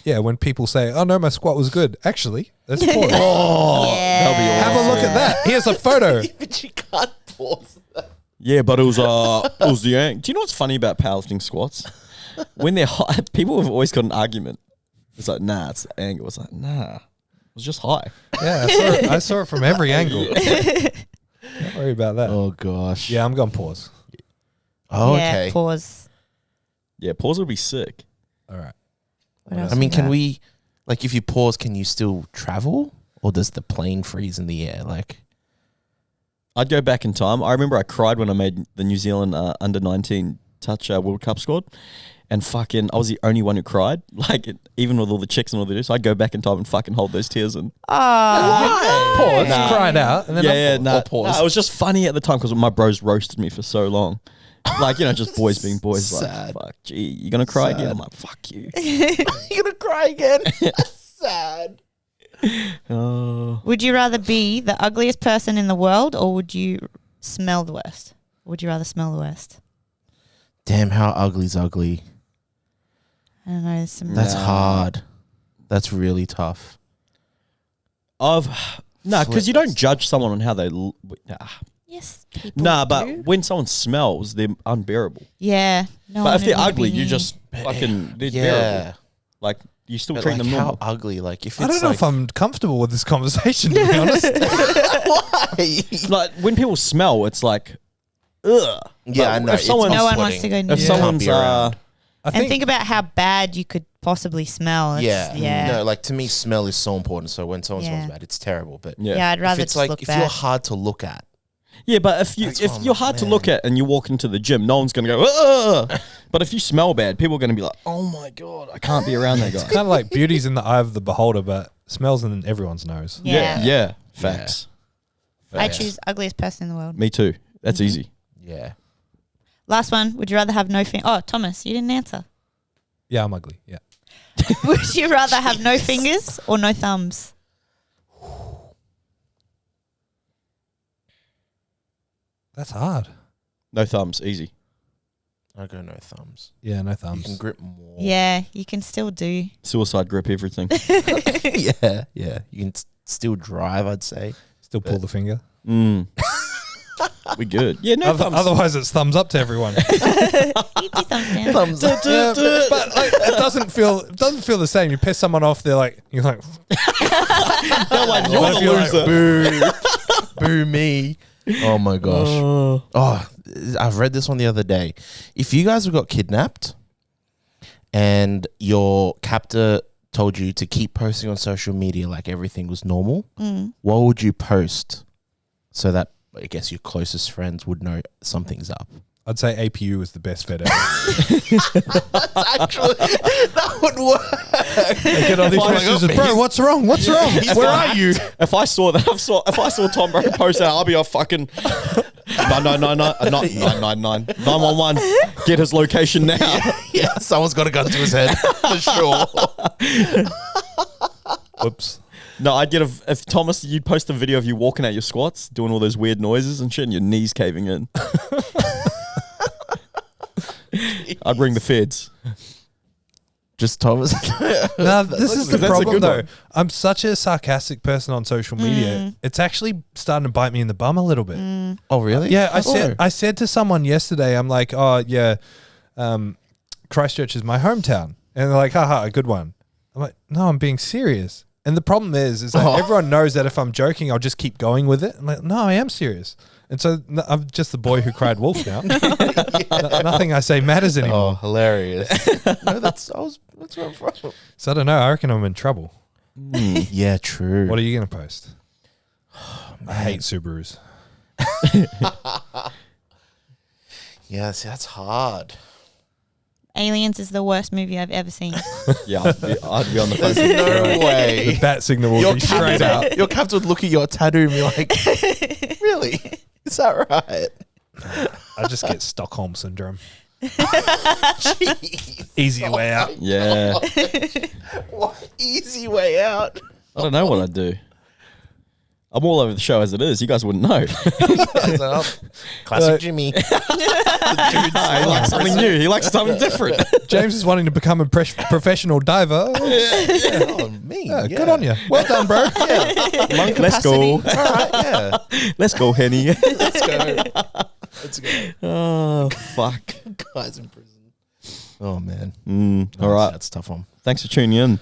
C: Yeah, when people say, "Oh no, my squat was good," actually, let's pause.
D: Yeah.
B: That'll be awesome.
C: Have a look at that. Here's a photo.
E: But you can't pause that.
B: Yeah, but it was the angle. Do you know what's funny about powerlifting squats? When they're high, people have always got an argument. It's like, nah, it's the angle. It's like, nah, it was just high.
C: Yeah, I saw it from every angle. Don't worry about that.
E: Oh, gosh.
C: Yeah, I'm going pause.
E: Oh,
D: Yeah,
E: okay.
D: pause.
B: Yeah, pause would be sick.
C: All right.
D: What else
E: I mean,
D: we
E: can
D: got?
E: we, like, if you pause, can you still travel? Or does the plane freeze in the air? Like,
B: I'd go back in time. I remember I cried when I made the New Zealand under-19 touch World Cup squad. And fucking, I was the only one who cried. Like, even with all the chicks and all the dudes. So I'd go back in time and fucking hold those tears in.
C: Pause, cry it out, and then unpause.
B: Nah,
E: Or pause.
B: nah, it was just funny at the time because my bros roasted me for so long. Like, you know, just boys being boys.
E: Sad.
B: Like, fuck, gee, you gonna cry again?
E: Sad.
B: I'm like, fuck you.
E: you're going to cry again? Sad.
B: Oh.
D: Would you rather be the ugliest person in the world or would you smell the worst? Would you rather smell the worst?
E: Damn, how ugly's ugly.
D: I don't know. There's some
E: That's
B: Nah.
E: hard. That's really tough.
B: No, because you
E: Flip.
B: don't judge someone on how they.
D: yes, people
B: But
D: do.
B: when someone smells, they're unbearable.
D: Yeah. No,
B: But
D: I
B: if they're
D: don't wanna
B: ugly,
D: be
B: you
D: me.
B: just fucking they're
E: Yeah.
B: bearable. Like you still
E: But
B: treat
E: like,
B: them
E: how
B: normal.
E: ugly? Like, if it's
C: I don't know
E: like,
C: if I'm comfortable with this conversation, to be honest.
E: why?
B: Like when people smell, it's like, ugh.
E: Yeah, I
B: But
E: know.
B: if someone-
D: No one
E: off-putting.
D: wants to go near
B: If
D: Yeah.
B: someone's
E: Can't be around.
C: I
D: And think about how bad you could possibly smell. It's, yeah.
E: No, like to me, smell is so important. So when someone
D: Yeah.
E: smells bad, it's terrible. But
B: Yeah.
D: I'd rather
E: if it's
D: just
E: like
D: look
E: if
D: bad.
E: you're hard to look at,
B: Yeah, but
E: That's why
B: if
E: I'm
B: you're
E: like,
B: hard to look
E: man.
B: at and you walk into the gym, no one's gonna go, ugh. But if you smell bad, people are gonna be like, oh my god, I can't be around that guy.
C: kind of like beauty's in the eye of the beholder, but smells in everyone's nose.
D: Yeah.
B: Yeah. Facts.
D: I
B: Facts.
D: choose ugliest person in the world.
B: Me too. That's easy.
E: yeah.
D: Last one. Would you rather have no fingers? Oh, Thomas, you didn't answer.
C: Yeah, I'm ugly. Yeah.
D: Would you rather have no fingers or no thumbs?
C: That's hard.
B: No thumbs, easy.
E: I go no thumbs.
C: Yeah, no
E: You
C: thumbs.
E: can grip more.
D: Yeah, you can still do.
B: Suicide grip everything.
E: yeah. You can still drive, I'd say.
C: Still pull the finger.
B: We good. Yeah, no thumbs.
C: Otherwise, it's thumbs up to everyone.
D: You do thumbs down.
E: Thumbs up.
C: Yeah, but like, it doesn't feel the same. You piss someone off, you're like,
B: They're like, you're
C: What if
B: the
C: you're like,
B: loser.
E: Boo me. Oh my gosh. Oh, I've read this one the other day. If you guys have got kidnapped and your captor told you to keep posting on social media like everything was normal, what would you post so that I guess your closest friends would know something's up?
C: I'd say APU was the best fed ever.
E: Actually, that would work.
C: They get on these messages, bro, what's wrong? What's wrong? Where are you?
B: If I saw that, if I saw Tom Bro post that, I'll be a fucking 911. Get his location now.
E: Yeah, someone's got a gun to his head for sure.
C: Whoops.
B: No, I'd get if Thomas, you'd post a video of you walking out your squats, doing all those weird noises and shit, and your knees caving in. I'd ring the feds.
E: Just Thomas.
C: No, this is the
B: that's a
C: problem
B: good
C: though.
B: one.
C: I'm such a sarcastic person on social media. It's actually starting to bite me in the bum a little bit.
E: Oh, really?
C: Yeah, I said to someone yesterday, I'm like, oh yeah, Christchurch is my hometown, and they're like, haha, a good one. I'm like, no, I'm being serious. And the problem is that everyone knows that if I'm joking, I'll just keep going with it. I'm like, no, I am serious. And so I'm just the boy who cried wolf now. Nothing I say matters anymore.
E: Oh, hilarious. No, that's where I'm from.
C: So I don't know. I reckon I'm in trouble.
E: Yeah, true.
C: What are you going to post? I hate Subarus.
E: Yeah, see, that's hard.
D: Aliens is the worst movie I've ever seen.
B: Yeah, I'd be on the phone.
E: There's no way.
C: The bat signal will be straight out.
E: Your captain would look at your tattoo and be like, really? Is that right?
C: I just get Stockholm syndrome.
E: Jeez.
C: Easy way out.
B: Yeah.
E: What easy way out?
B: I don't know what I'd do. I'm all over the show as it is. You guys wouldn't know.
E: Classic Jimmy.
B: He likes something new. He likes something different.
C: James is wanting to become a professional diver.
E: Oh, me.
C: Yeah, good on you. Well done, bro.
E: Lung
B: Let's go.
E: capacity. All right, yeah.
B: Let's go, Henny.
E: Let's go. Let's go.
B: Oh, fuck.
E: Guys in prison. Oh, man.
B: All right.
E: That's a tough one.
B: Thanks for tuning in.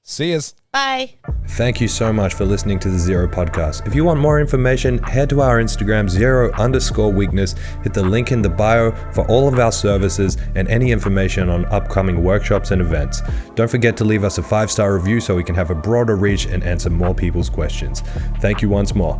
C: See us.
D: Bye.
A: Thank you so much for listening to the ZeroW Podcast. If you want more information, head to our Instagram, ZeroW_weakness. Hit the link in the bio for all of our services and any information on upcoming workshops and events. Don't forget to leave us a 5-star review so we can have a broader reach and answer more people's questions. Thank you once more.